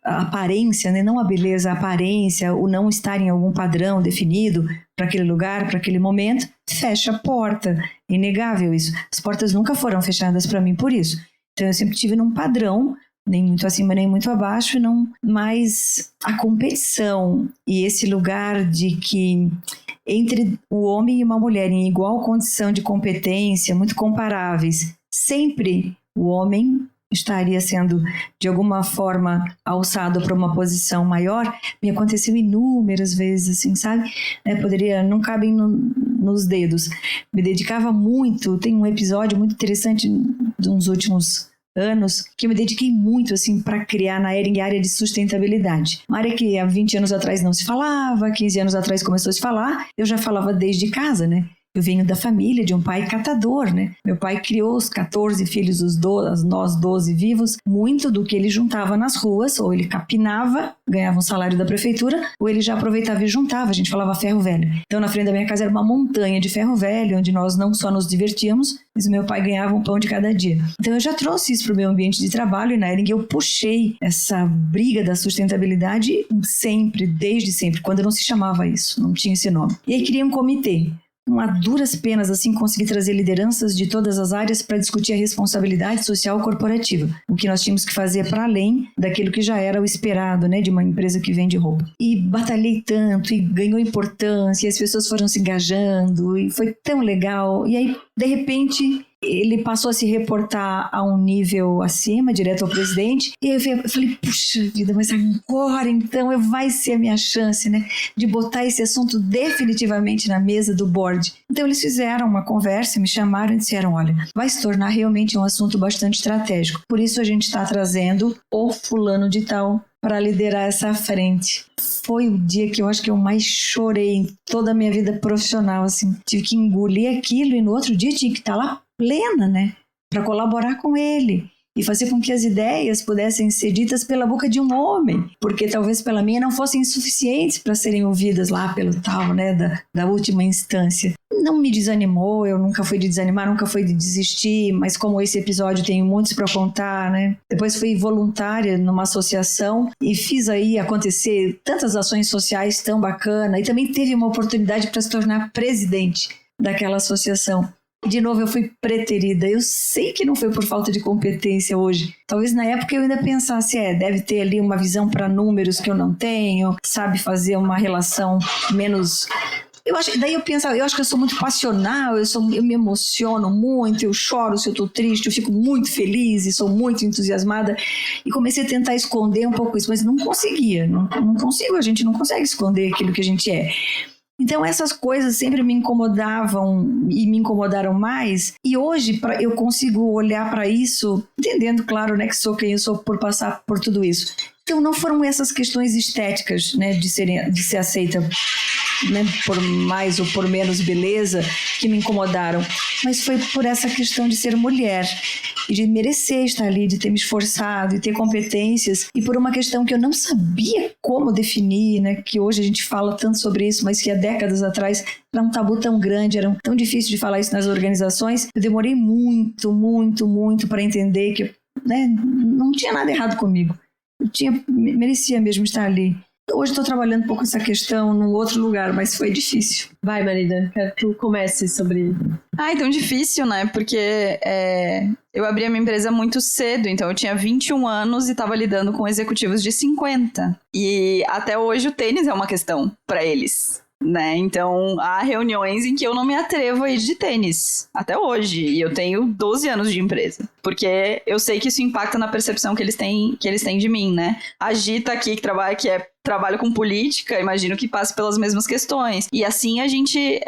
a aparência, né, não a beleza, a aparência, o não estar em algum padrão definido para aquele lugar, para aquele momento, fecha a porta. Inegável isso. As portas nunca foram fechadas para mim por isso. Então eu sempre tive num padrão, nem muito acima, nem muito abaixo, mas a competição e esse lugar de que entre o homem e uma mulher em igual condição de competência, muito comparáveis, sempre o homem estaria sendo, de alguma forma, alçado para uma posição maior, me aconteceu inúmeras vezes, assim, sabe? Não cabem nos dedos. Me dedicava muito, tem um episódio muito interessante de uns últimos anos, que eu me dediquei muito, assim, para criar na Hering a área de sustentabilidade. Uma área que há 20 anos atrás não se falava, 15 anos atrás começou a se falar, eu já falava desde casa, né? Eu venho da família de um pai catador, né? Meu pai criou os 14 filhos, nós 12 vivos. Muito do que ele juntava nas ruas, ou ele capinava, ganhava um salário da prefeitura, ou ele já aproveitava e juntava. A gente falava ferro velho. Então, na frente da minha casa era uma montanha de ferro velho, onde nós não só nos divertíamos, mas o meu pai ganhava um pão de cada dia. Então, eu já trouxe isso para o meu ambiente de trabalho, e na Hering eu puxei essa briga da sustentabilidade sempre, desde sempre, quando não se chamava isso, não tinha esse nome. E aí criei um comitê. A duras penas, assim, consegui trazer lideranças de todas as áreas para discutir a responsabilidade social corporativa, o que nós tínhamos que fazer para além daquilo que já era o esperado, né, de uma empresa que vende roupa. E batalhei tanto, e ganhou importância, e as pessoas foram se engajando, e foi tão legal. E aí, de repente, ele passou a se reportar a um nível acima, direto ao presidente, e eu falei, puxa vida, mas agora então vai ser a minha chance, né, de botar esse assunto definitivamente na mesa do board. Então eles fizeram uma conversa, me chamaram e disseram, olha, vai se tornar realmente um assunto bastante estratégico, por isso a gente está trazendo o fulano de tal para liderar essa frente. Foi o dia que eu acho que eu mais chorei em toda a minha vida profissional, assim. Tive que engolir aquilo e no outro dia tinha que estar lá plena, né? Para colaborar com ele e fazer com que as ideias pudessem ser ditas pela boca de um homem, porque talvez pela minha não fossem suficientes para serem ouvidas lá pelo tal, né, da última instância. Não me desanimou, eu nunca fui de desanimar, nunca fui de desistir, mas como esse episódio tenho muitos para contar, né? Depois fui voluntária numa associação e fiz aí acontecer tantas ações sociais tão bacanas e também teve uma oportunidade para se tornar presidente daquela associação. De novo, eu fui preterida. Eu sei que não foi por falta de competência hoje. Talvez na época eu ainda pensasse, deve ter ali uma visão para números que eu não tenho, sabe fazer uma relação menos... Daí eu pensava, eu acho que eu sou muito passional, eu me emociono muito, eu choro se eu tô triste, eu fico muito feliz e sou muito entusiasmada. E comecei a tentar esconder um pouco isso, mas não conseguia, não consigo, a gente não consegue esconder aquilo que a gente é. Então essas coisas sempre me incomodavam e me incomodaram mais, e hoje eu consigo olhar para isso, entendendo, claro, né, que sou quem eu sou por passar por tudo isso. Então não foram essas questões estéticas, né, de ser aceita, né, por mais ou por menos beleza que me incomodaram, mas foi por essa questão de ser mulher e de merecer estar ali, de ter me esforçado e ter competências, e por uma questão que eu não sabia como definir, né, que hoje a gente fala tanto sobre isso, mas que há décadas atrás era um tabu tão grande, era tão difícil de falar isso nas organizações. Eu demorei muito para entender que, né, não tinha nada errado comigo, merecia mesmo estar ali. Hoje estou trabalhando um pouco essa questão num outro lugar, mas foi difícil. Vai, Marida, quero que tu comece sobre... Então difícil, né? Porque eu abri a minha empresa muito cedo, então eu tinha 21 anos e estava lidando com executivos de 50. E até hoje o tênis é uma questão para eles, né? Então há reuniões em que eu não me atrevo a ir de tênis, até hoje, e eu tenho 12 anos de empresa, porque eu sei que isso impacta na percepção que eles têm de mim, né? A Gita aqui, que trabalho com política, imagino que passe pelas mesmas questões. E assim a gente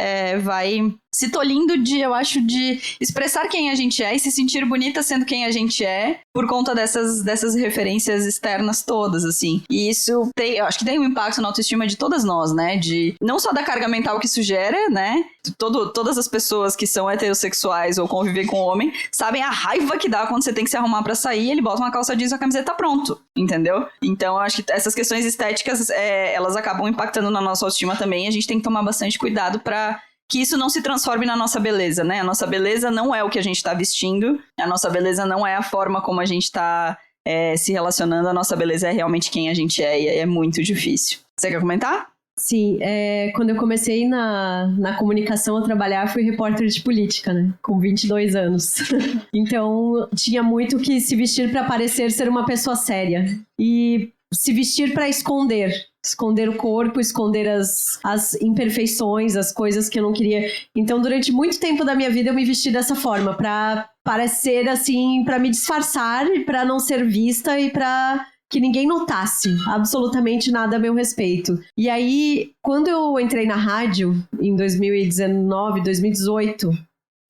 vai se tolhindo eu acho, de expressar quem a gente é e se sentir bonita sendo quem a gente é, por conta dessas referências externas todas, assim. E isso eu acho que tem um impacto na autoestima de todas nós, né? Não só da carga mental que isso gera, né? Todas as pessoas que são heterossexuais ou convivem com homem sabem a raiva que dá quando você tem que se arrumar pra sair, ele bota uma calça jeans e a camiseta, pronto, entendeu? Então eu acho que essas questões estéticas, elas acabam impactando na nossa autoestima também. A gente tem que tomar bastante cuidado pra que isso não se transforme na nossa beleza, né? A nossa beleza não é o que a gente tá vestindo, a nossa beleza não é a forma como a gente tá se relacionando, a nossa beleza é realmente quem a gente é, e é muito difícil. Você quer comentar? Sim, quando eu comecei na comunicação a trabalhar, fui repórter de política, né? Com 22 anos. Então, tinha muito que se vestir para parecer ser uma pessoa séria. E se vestir para esconder o corpo, esconder as imperfeições, as coisas que eu não queria. Então, durante muito tempo da minha vida, eu me vesti dessa forma, para parecer assim, para me disfarçar e para não ser vista e para que ninguém notasse absolutamente nada a meu respeito. E aí, quando eu entrei na rádio, em 2019, 2018...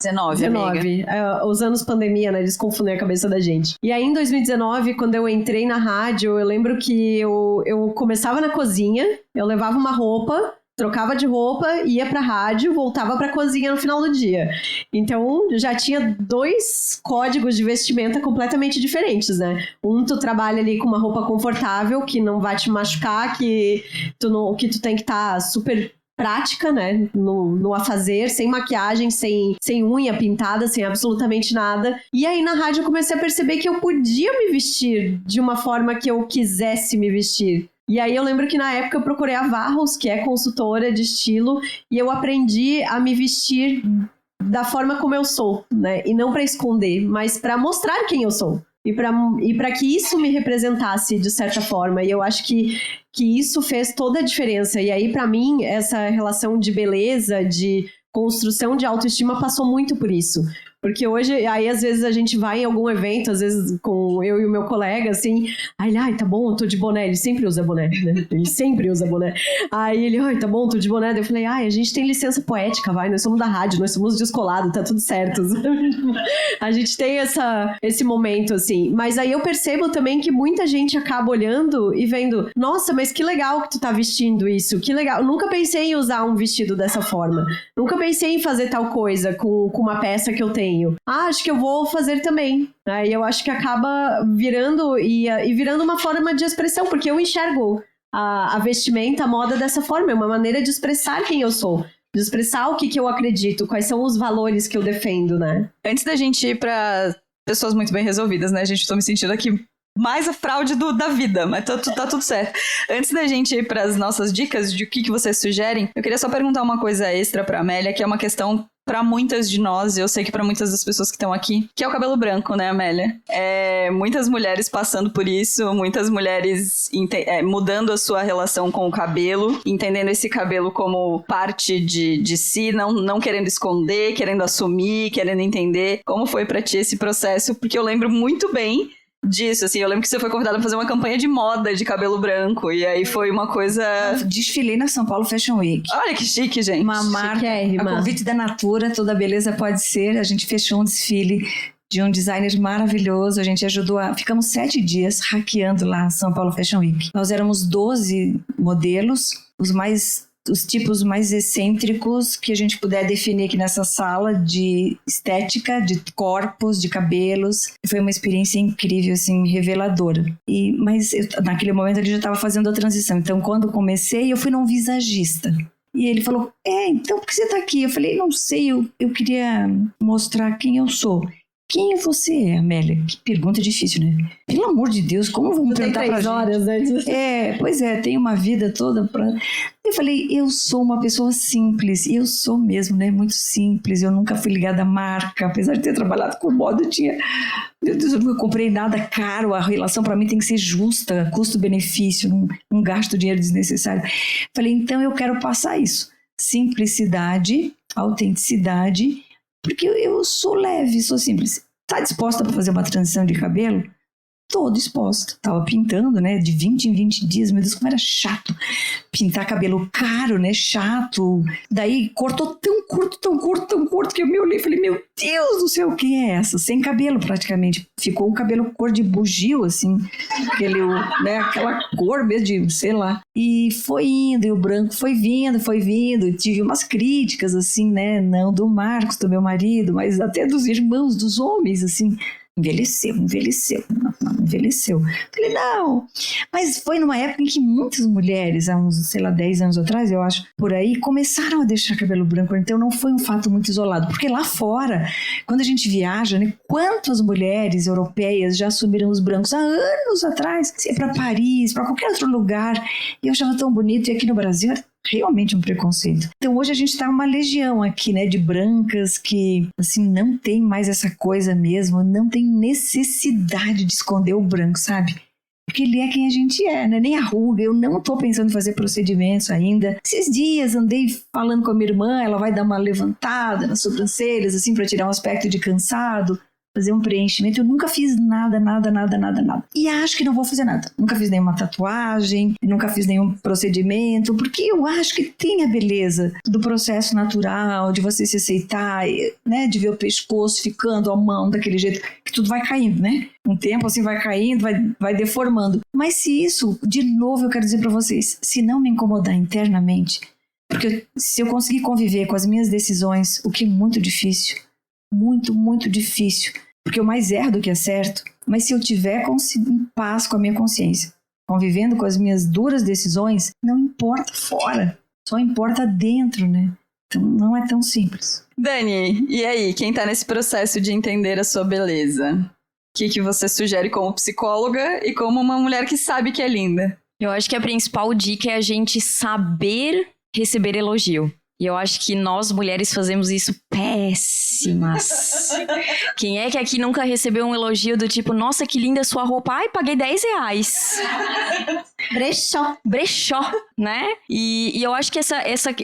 19, os anos pandemia, né? Eles confundem a cabeça da gente. E aí, em 2019, quando eu entrei na rádio, eu lembro que eu começava na cozinha, eu levava uma roupa, trocava de roupa, ia pra rádio, voltava pra cozinha no final do dia. Então, já tinha 2 códigos de vestimenta completamente diferentes, né? Tu trabalha ali com uma roupa confortável, que não vai te machucar, que tu tem que estar super prática, né, no afazer, sem maquiagem, sem unha pintada, sem absolutamente nada. E aí na rádio eu comecei a perceber que eu podia me vestir de uma forma que eu quisesse me vestir. E aí eu lembro que na época eu procurei a Varros, que é consultora de estilo, e eu aprendi a me vestir da forma como eu sou, né, e não para esconder, mas para mostrar quem eu sou. E para que isso me representasse de certa forma. E eu acho que isso fez toda a diferença. E aí, para mim, essa relação de beleza, de construção de autoestima passou muito por isso. Porque hoje, aí às vezes a gente vai em algum evento, às vezes com eu e o meu colega, assim, aí ele, ai, tá bom, eu tô de boné. Ele sempre usa boné, né? Ele sempre usa boné. Aí ele, ai, tá bom, tô de boné. Eu falei, ai, a gente tem licença poética, vai, nós somos da rádio, nós somos descolados, tá tudo certo. A gente tem esse momento, assim. Mas aí eu percebo também que muita gente acaba olhando e vendo, nossa, mas que legal que tu tá vestindo isso, que legal. Eu nunca pensei em usar um vestido dessa forma. Nunca pensei em fazer tal coisa com uma peça que eu tenho. Ah, acho que eu vou fazer também. Aí eu acho que acaba virando e virando uma forma de expressão, porque eu enxergo a vestimenta, a moda dessa forma. É uma maneira de expressar quem eu sou. De expressar o que eu acredito, quais são os valores que eu defendo, né? Antes da gente ir pra pessoas muito bem resolvidas, né? Gente, tô me sentindo aqui mais a fraude da vida, mas tá tudo certo. Antes da gente ir pras nossas dicas de o que vocês sugerem, eu queria só perguntar uma coisa extra pra Amélia, que é uma questão pra muitas de nós, e eu sei que pra muitas das pessoas que estão aqui, que é o cabelo branco, né, Amélia? Muitas mulheres passando por isso, muitas mulheres mudando a sua relação com o cabelo, entendendo esse cabelo como parte de si, não querendo esconder, querendo assumir, querendo entender. Como foi pra ti esse processo? Porque eu lembro muito bem disso, assim, eu lembro que você foi convidada pra fazer uma campanha de moda de cabelo branco, e aí foi uma coisa... Desfilei na São Paulo Fashion Week. Olha que chique, gente. Uma marca, a convite da Natura, toda beleza pode ser, a gente fechou um desfile de um designer maravilhoso, a gente ajudou ficamos 7 dias hackeando lá a São Paulo Fashion Week. Nós éramos 12 modelos, os tipos mais excêntricos que a gente puder definir aqui nessa sala de estética, de corpos, de cabelos. Foi uma experiência incrível, assim, reveladora. Mas naquele momento ele já estava fazendo a transição. Então, quando comecei, eu fui num visagista. E ele falou, então por que você está aqui? Eu falei, não sei, eu queria mostrar quem eu sou. Quem você é, Amélia? Que pergunta difícil, né? Pelo amor de Deus, como vamos perguntar pra gente? 3 horas antes. Pois é, tem uma vida toda pra... Eu falei, eu sou uma pessoa simples, e eu sou mesmo, né? Muito simples, eu nunca fui ligada à marca, apesar de ter trabalhado com moda, meu Deus, eu nunca comprei nada caro, a relação pra mim tem que ser justa, custo-benefício, não gasto dinheiro desnecessário. Falei, então eu quero passar isso. Simplicidade, autenticidade, porque eu sou leve, sou simples. Tá disposta para fazer uma transição de cabelo? Tô disposta. Tava pintando, né? De 20 em 20 dias. Meu Deus, como era chato. Pintar cabelo caro, né? Chato. Daí cortou tão curto, que eu me olhei e falei, meu Deus do céu, quem é essa? Sem cabelo, praticamente. Ficou um cabelo cor de bugio, assim. Aquela cor mesmo de, sei lá. E foi indo, e o branco foi vindo. Tive umas críticas, assim, né? Não do Marcos, do meu marido, mas até dos irmãos, dos homens, assim. Envelheceu. Falei, não. Mas foi numa época em que muitas mulheres, há uns, 10 anos atrás, eu acho, por aí, começaram a deixar cabelo branco. Então não foi um fato muito isolado. Porque lá fora, quando a gente viaja, né, quantas mulheres europeias já assumiram os brancos há anos atrás? Se é para Paris, para qualquer outro lugar. E eu achava tão bonito. E aqui no Brasil realmente um preconceito. Então hoje a gente tá uma legião aqui, né, de brancas que, assim, não tem mais essa coisa mesmo, não tem necessidade de esconder o branco, sabe? Porque ele é quem a gente é, né? Nem a ruga, eu não tô pensando em fazer procedimentos ainda. Esses dias andei falando com a minha irmã, ela vai dar uma levantada nas sobrancelhas, assim, pra tirar um aspecto de cansado, fazer um preenchimento. Eu nunca fiz nada. E acho que não vou fazer nada. Nunca fiz nenhuma tatuagem, nunca fiz nenhum procedimento, porque eu acho que tem a beleza do processo natural, de você se aceitar, né? De ver o pescoço ficando, a mão daquele jeito, que tudo vai caindo, né? Um tempo assim vai caindo, vai deformando. Mas se isso, de novo eu quero dizer para vocês, se não me incomodar internamente, porque se eu conseguir conviver com as minhas decisões, o que é muito difícil, muito difícil, porque eu mais erro do que acerto, mas se eu tiver em paz com a minha consciência, convivendo com as minhas duras decisões, não importa fora, só importa dentro, né? Então não é tão simples. Dani, e aí, quem tá nesse processo de entender a sua beleza? O que você sugere como psicóloga e como uma mulher que sabe que é linda? Eu acho que a principal dica é a gente saber receber elogio. E eu acho que nós, mulheres, fazemos isso péssimas. Quem é que aqui nunca recebeu um elogio do tipo, nossa, que linda sua roupa? Ai, paguei R$10. Brechó, né? E eu acho que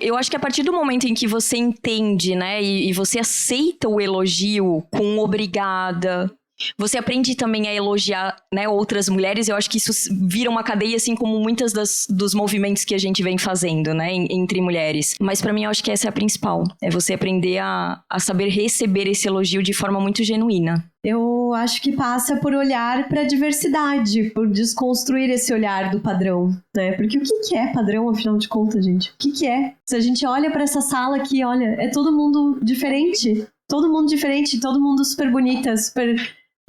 eu acho que a partir do momento em que você entende, né, e você aceita o elogio com obrigada, você aprende também a elogiar, né, outras mulheres. Eu acho que isso vira uma cadeia, assim como muitas dos movimentos que a gente vem fazendo, né, entre mulheres. Mas pra mim, eu acho que essa é a principal. É você aprender a saber receber esse elogio de forma muito genuína. Eu acho que passa por olhar para a diversidade, por desconstruir esse olhar do padrão, né? Porque o que é padrão, afinal de contas, gente? O que é? Se a gente olha para essa sala aqui, olha, é todo mundo diferente. Todo mundo diferente, todo mundo super bonita, super...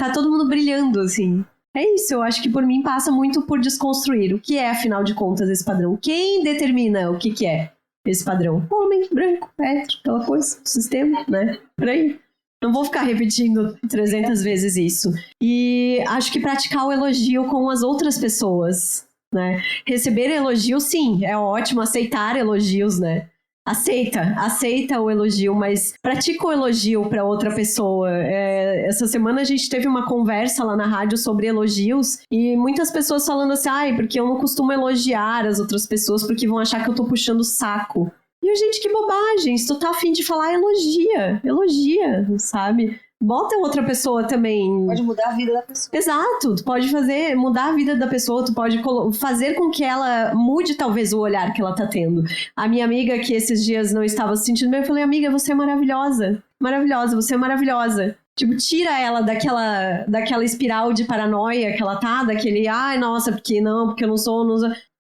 Tá todo mundo brilhando, assim. É isso, eu acho que por mim passa muito por desconstruir. O que é, afinal de contas, esse padrão? Quem determina o que é esse padrão? Homem, branco, hétero, aquela coisa, sistema, né? Por aí. Não vou ficar repetindo 300 vezes isso. E acho que praticar o elogio com as outras pessoas, né? Receber elogio, sim, é ótimo. Aceitar elogios, né? Aceita o elogio, mas pratica o elogio para outra pessoa. Essa semana a gente teve uma conversa lá na rádio sobre elogios e muitas pessoas falando assim, porque eu não costumo elogiar as outras pessoas porque vão achar que eu tô puxando o saco. E, gente, que bobagem. Se tu tá afim de falar, elogia, sabe? Bota outra pessoa também. Pode mudar a vida da pessoa. Exato, tu pode mudar a vida da pessoa, tu pode fazer com que ela mude talvez o olhar que ela tá tendo. A minha amiga que esses dias não estava se sentindo bem, eu falei, amiga, você é maravilhosa. Maravilhosa, você é maravilhosa. Tipo, tira ela daquela espiral de paranoia que ela tá, daquele, nossa, porque eu não sou...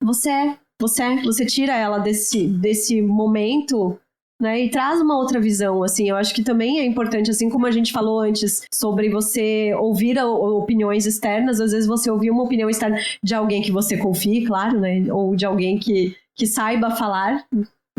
Você tira ela desse momento... Né, e traz uma outra visão, assim, eu acho que também é importante, assim como a gente falou antes, sobre você ouvir opiniões externas, às vezes você ouvir uma opinião externa de alguém que você confie, claro, né, ou de alguém que saiba falar,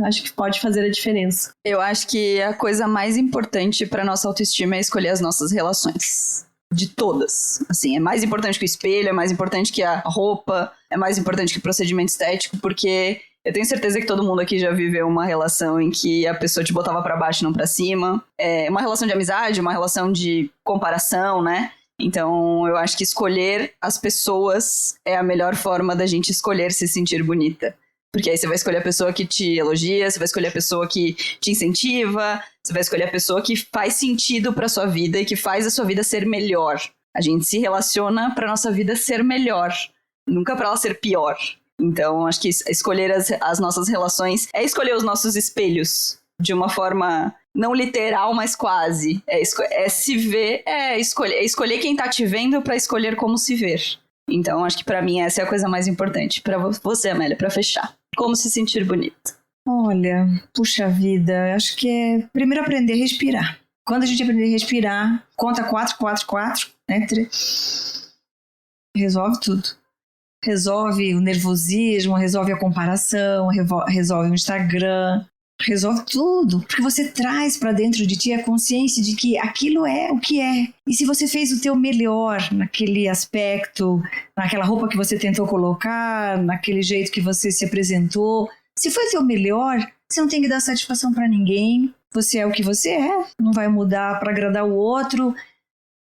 acho que pode fazer a diferença. Eu acho que a coisa mais importante para nossa autoestima é escolher as nossas relações. De todas, assim, é mais importante que o espelho, é mais importante que a roupa, é mais importante que o procedimento estético, porque... Eu tenho certeza que todo mundo aqui já viveu uma relação em que a pessoa te botava pra baixo e não pra cima. É uma relação de amizade, uma relação de comparação, né? Então, eu acho que escolher as pessoas é a melhor forma da gente escolher se sentir bonita. Porque aí você vai escolher a pessoa que te elogia, você vai escolher a pessoa que te incentiva, você vai escolher a pessoa que faz sentido pra sua vida e que faz a sua vida ser melhor. A gente se relaciona pra nossa vida ser melhor, nunca pra ela ser pior. Então, acho que escolher as nossas relações é escolher os nossos espelhos de uma forma não literal, mas quase. É se ver, escolher quem tá te vendo pra escolher como se ver. Então, acho que pra mim essa é a coisa mais importante. Pra você, Amélia, pra fechar. Como se sentir bonita? Olha, puxa vida, acho que é primeiro aprender a respirar. Quando a gente aprender a respirar, conta 4, 4, 4, né? Resolve tudo. Resolve o nervosismo, resolve a comparação, resolve o Instagram, resolve tudo. Porque você traz pra dentro de ti a consciência de que aquilo é o que é. E se você fez o teu melhor naquele aspecto, naquela roupa que você tentou colocar, naquele jeito que você se apresentou, se foi o teu melhor, você não tem que dar satisfação pra ninguém. Você é o que você é, não vai mudar pra agradar o outro.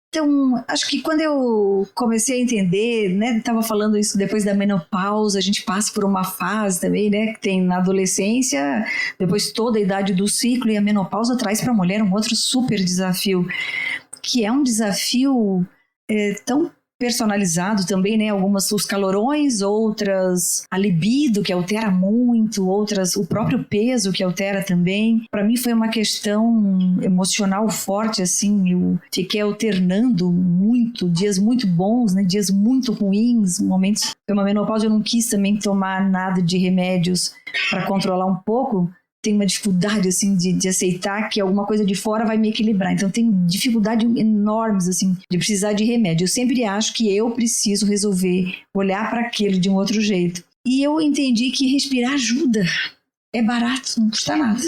Então, acho que quando eu comecei a entender, né, estava falando isso depois da menopausa, a gente passa por uma fase também, né, que tem na adolescência, depois toda a idade do ciclo, e a menopausa traz para a mulher um outro super desafio, que é um desafio tão personalizado também, né, algumas os calorões, outras a libido, que altera muito, outras o próprio peso, que altera também. Para mim foi uma questão emocional forte, assim, eu fiquei alternando muito, dias muito bons, né, dias muito ruins, momentos. Foi uma menopausa, eu não quis também tomar nada de remédios para controlar um pouco. Tenho uma dificuldade, assim, de aceitar que alguma coisa de fora vai me equilibrar. Então, tenho dificuldade enormes, assim, de precisar de remédio. Eu sempre acho que eu preciso resolver, olhar para aquilo de um outro jeito. E eu entendi que respirar ajuda. É barato, não custa nada.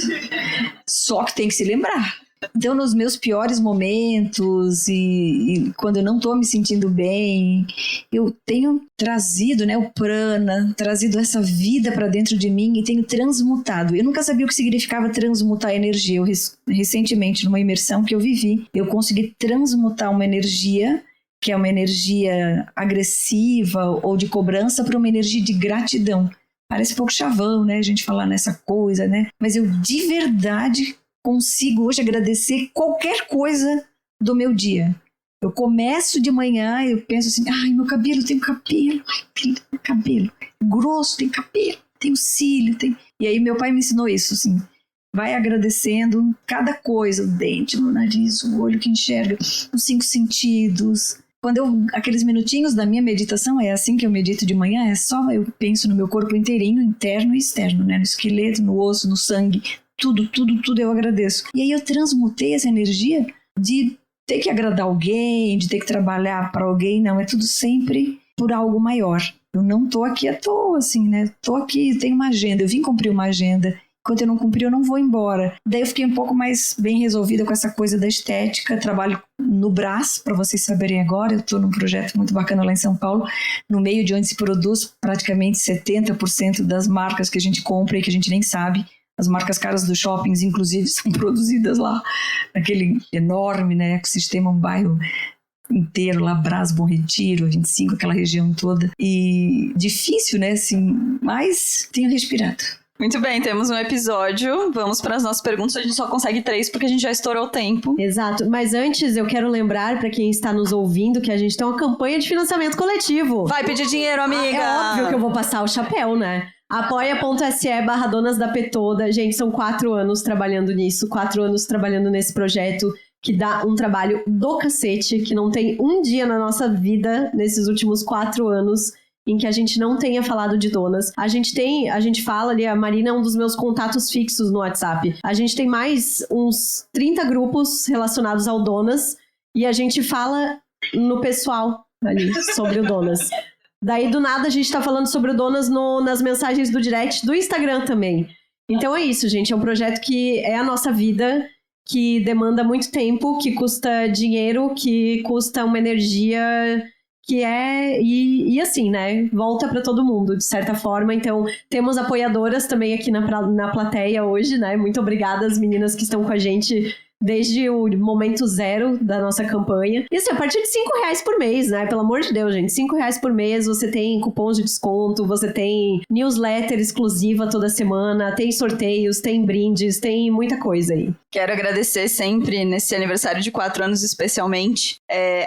Só que tem que se lembrar. Então, nos meus piores momentos e quando eu não estou me sentindo bem, eu tenho trazido, né, o prana, trazido essa vida para dentro de mim e tenho transmutado. Eu nunca sabia o que significava transmutar energia. Eu, recentemente, numa imersão que eu vivi, eu consegui transmutar uma energia que é uma energia agressiva ou de cobrança, para uma energia de gratidão. Parece um pouco chavão, né? A gente falar nessa coisa, né? Mas eu de verdade consigo hoje agradecer qualquer coisa do meu dia. Eu começo de manhã, eu penso assim, ai, meu cabelo, tem cabelo, ai, tem cabelo, grosso, tem cabelo, tem cílio, tem... E aí meu pai me ensinou isso, assim, vai agradecendo cada coisa, o dente, o nariz, o olho que enxerga, os 5 sentidos. Aqueles minutinhos da minha meditação, é assim que eu medito de manhã, é só eu penso no meu corpo inteirinho, interno e externo, né? No esqueleto, no osso, no sangue, tudo eu agradeço. E aí eu transmutei essa energia de ter que agradar alguém, de ter que trabalhar para alguém, não, é tudo sempre por algo maior. Eu não tô aqui à toa, assim, né? Tô aqui, tenho uma agenda, eu vim cumprir uma agenda. Enquanto eu não cumprir, eu não vou embora. Daí eu fiquei um pouco mais bem resolvida com essa coisa da estética. Trabalho no Brás, para vocês saberem agora. Eu estou num projeto muito bacana lá em São Paulo, no meio de onde se produz praticamente 70% das marcas que a gente compra e que a gente nem sabe. As marcas caras dos shoppings, inclusive, são produzidas lá, naquele enorme, né, ecossistema, um bairro inteiro lá, Brás, Bom Retiro, 25, aquela região toda. E difícil, né, assim, mas tenho respirado. Muito bem, temos um episódio. Vamos para as nossas perguntas. A gente só consegue 3 porque a gente já estourou o tempo. Exato. Mas antes, eu quero lembrar para quem está nos ouvindo que a gente tem uma campanha de financiamento coletivo. Vai pedir dinheiro, amiga! É óbvio que eu vou passar o chapéu, né? apoia.se/Donas da Petoda. Gente, são 4 anos trabalhando nisso. 4 anos trabalhando nesse projeto que dá um trabalho do cacete, que não tem um dia na nossa vida, nesses últimos 4 anos, em que a gente não tenha falado de donas. A gente fala ali, a Marina é um dos meus contatos fixos no WhatsApp. A gente tem mais uns 30 grupos relacionados ao donas e a gente fala no pessoal ali sobre o donas. Daí, do nada, a gente tá falando sobre o donas nas mensagens do direct do Instagram também. Então é isso, gente. É um projeto que é a nossa vida, que demanda muito tempo, que custa dinheiro, que custa uma energia... que é, e assim, né, volta para todo mundo, de certa forma. Então, temos apoiadoras também aqui na plateia hoje, né, muito obrigada às meninas que estão com a gente desde o momento 0 da nossa campanha. E assim, a partir de R$5 por mês, né, pelo amor de Deus, gente, R$5 por mês, você tem cupons de desconto, você tem newsletter exclusiva toda semana, tem sorteios, tem brindes, tem muita coisa aí. Quero agradecer sempre, nesse aniversário de 4 anos especialmente,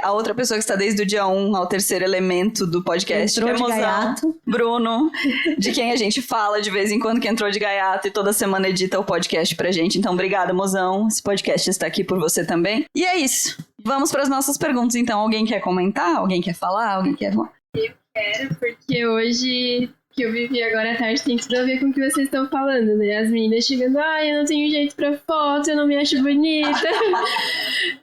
a outra pessoa que está desde o dia 1 ao 3º elemento do podcast, entrou que é de gaiato. Bruno, de quem a gente fala de vez em quando, que entrou de gaiato e toda semana edita o podcast pra gente. Então, obrigada, mozão. Esse podcast está aqui por você também. E é isso. Vamos para as nossas perguntas. Então, alguém quer comentar? Alguém quer falar? Alguém quer... Eu quero, porque hoje... que eu vivi agora à tarde tem tudo a ver com o que vocês estão falando, né? As meninas chegando, eu não tenho jeito pra foto, eu não me acho bonita.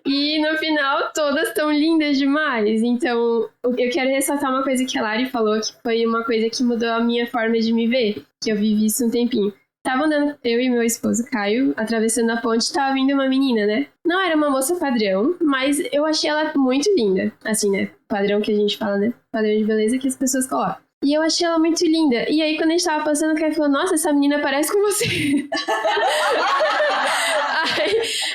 E no final, todas estão lindas demais. Então, eu quero ressaltar uma coisa que a Lari falou, que foi uma coisa que mudou a minha forma de me ver, que eu vivi isso um tempinho. Tava andando, eu e meu esposo Caio, atravessando a ponte, tava vindo uma menina, né? Não era uma moça padrão, mas eu achei ela muito linda. Assim, né? Padrão que a gente fala, né? Padrão de beleza que as pessoas colocam. E eu achei ela muito linda. E aí, quando a gente tava passando, o Caio falou, nossa, essa menina parece com você.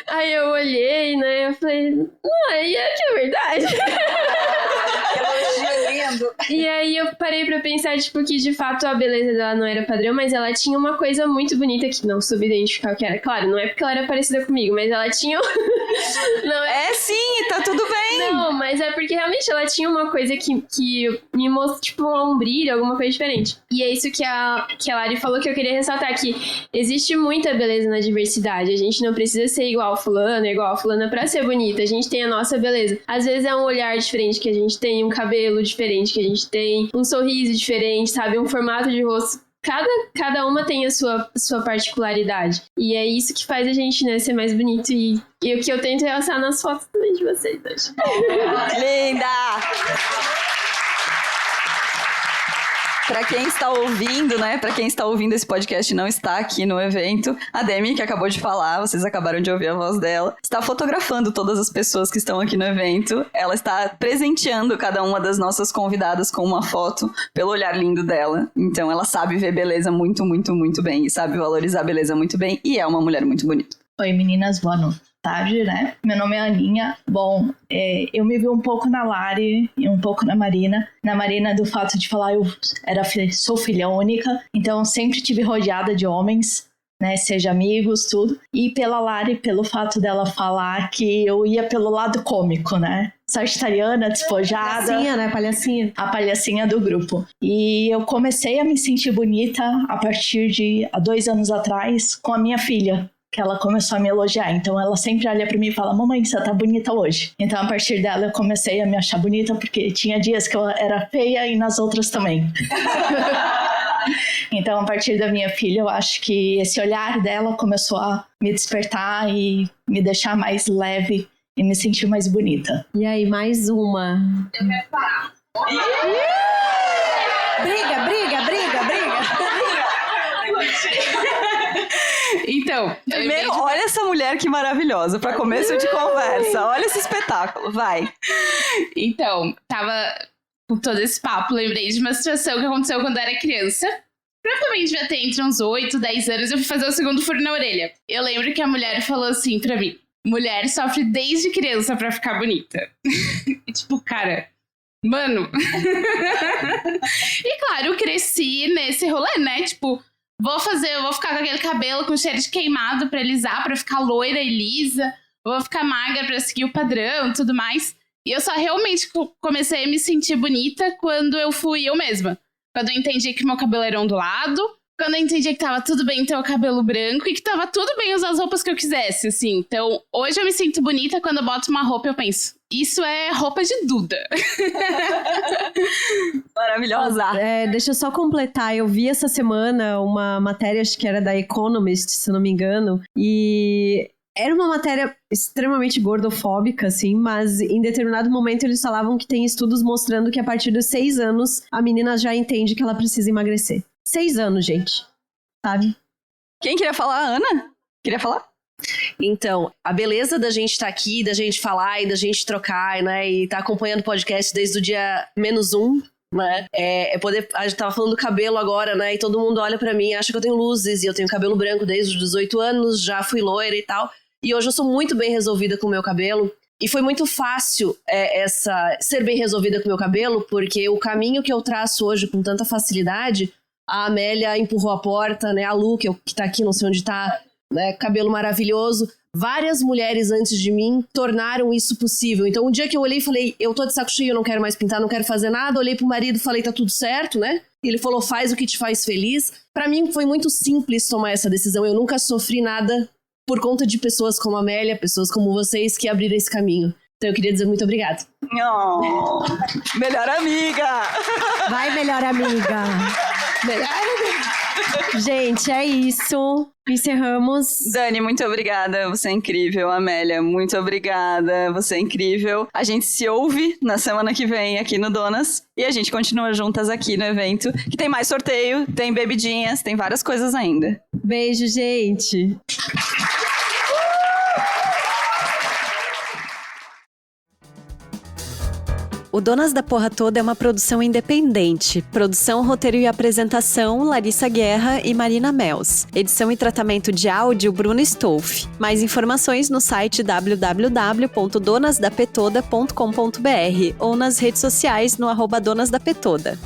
aí eu olhei, né? Eu falei, não, aí é que é verdade. E aí eu parei pra pensar, tipo, que de fato a beleza dela não era padrão, mas ela tinha uma coisa muito bonita que não soube identificar o que era. Claro, não é porque ela era parecida comigo, mas ela tinha... não, sim, tá tudo bem. Não, mas é porque realmente ela tinha uma coisa que me mostrou, tipo, um brilho, alguma coisa diferente. E é isso que a Lari falou, que eu queria ressaltar, que existe muita beleza na diversidade. A gente não precisa ser igual fulano, igual fulana pra ser bonita. A gente tem a nossa beleza. Às vezes é um olhar diferente que a gente tem, um cabelo diferente que a gente tem, um sorriso diferente, sabe? Um formato de rosto. Cada uma tem a sua particularidade. E é isso que faz a gente, né, ser mais bonito. E o que eu tento realçar nas fotos também de vocês hoje. Linda! Pra quem está ouvindo, né? Pra quem está ouvindo esse podcast e não está aqui no evento, a Demi, que acabou de falar, vocês acabaram de ouvir a voz dela, está fotografando todas as pessoas que estão aqui no evento. Ela está presenteando cada uma das nossas convidadas com uma foto pelo olhar lindo dela. Então ela sabe ver beleza muito, muito, muito bem e sabe valorizar a beleza muito bem e é uma mulher muito bonita. Oi, meninas, boa tarde, né? Meu nome é Aninha. Bom, eu me vi um pouco na Lari e um pouco na Marina. Na Marina, do fato de falar, sou filha única, então sempre tive rodeada de homens, né? Seja amigos, tudo. E pela Lari, pelo fato dela falar que eu ia pelo lado cômico, né? Sagitariana, despojada. Palhacinha, né? Palhacinha. A palhacinha do grupo. E eu comecei a me sentir bonita a partir de há 2 anos atrás com a minha filha, que ela começou a me elogiar. Então ela sempre olha pra mim e fala, mamãe, você tá bonita hoje. Então a partir dela eu comecei a me achar bonita, porque tinha dias que eu era feia e nas outras também. Então a partir da minha filha eu acho que esse olhar dela começou a me despertar e me deixar mais leve e me sentir mais bonita. E aí, mais uma. Eu quero parar. Briga. Então, Primeiro, olha essa mulher que maravilhosa, pra começo de conversa. Olha esse espetáculo, vai. Então, tava com todo esse papo, lembrei de uma situação que aconteceu quando eu era criança. Provavelmente devia ter entre uns 8, 10 anos, eu fui fazer o segundo furo na orelha. Eu lembro que a mulher falou assim pra mim, mulher sofre desde criança pra ficar bonita. E tipo, cara, mano. E claro, eu cresci nesse rolê, né? Tipo, vou ficar com aquele cabelo com cheiro de queimado pra alisar, pra ficar loira e lisa. Vou ficar magra pra seguir o padrão e tudo mais. E eu só realmente comecei a me sentir bonita quando eu fui eu mesma. Quando eu entendi que meu cabelo era ondulado. Quando eu entendi que tava tudo bem ter o cabelo branco. E que tava tudo bem usar as roupas que eu quisesse, assim. Então, hoje eu me sinto bonita. Quando eu boto uma roupa, eu penso, isso é roupa de Duda. Maravilhosa. Deixa eu só completar. Eu vi essa semana uma matéria, acho que era da Economist, se não me engano. E era uma matéria extremamente gordofóbica, assim, mas em determinado momento eles falavam que tem estudos mostrando que a partir dos 6 anos a menina já entende que ela precisa emagrecer. 6 anos, gente. Sabe? Quem queria falar? Ana? Queria falar? Então, a beleza da gente estar aqui, da gente falar e da gente trocar, né? E tá acompanhando o podcast desde o dia -1, né? É poder... A gente tava falando do cabelo agora, né? E todo mundo olha pra mim e acha que eu tenho luzes. E eu tenho cabelo branco desde os 18 anos, já fui loira e tal. E hoje eu sou muito bem resolvida com o meu cabelo. E foi muito fácil ser bem resolvida com o meu cabelo, porque o caminho que eu traço hoje com tanta facilidade, a Amélia empurrou a porta, né? A Lu, que tá aqui, não sei onde tá, né? Cabelo maravilhoso. Várias mulheres antes de mim tornaram isso possível. Então, um dia que eu olhei e falei, eu tô de saco cheio, eu não quero mais pintar, não quero fazer nada. Olhei pro marido e falei, tá tudo certo, né? E ele falou, faz o que te faz feliz. Pra mim, foi muito simples tomar essa decisão. Eu nunca sofri nada por conta de pessoas como a Amélia, pessoas como vocês que abriram esse caminho. Então, eu queria dizer muito obrigada. Oh, melhor amiga! Vai, melhor amiga! Gente, é isso. Encerramos. Dani, muito obrigada. Você é incrível. Amélia, muito obrigada. Você é incrível. A gente se ouve na semana que vem aqui no Donas. E a gente continua juntas aqui no evento. Que tem mais sorteio, tem bebidinhas, tem várias coisas ainda. Beijo, gente. O Donas da Porra Toda é uma produção independente. Produção, roteiro e apresentação, Larissa Guerra e Marina Mels. Edição e tratamento de áudio, Bruno Stolf. Mais informações no site www.donasdapetoda.com.br ou nas redes sociais no @donasdapetoda.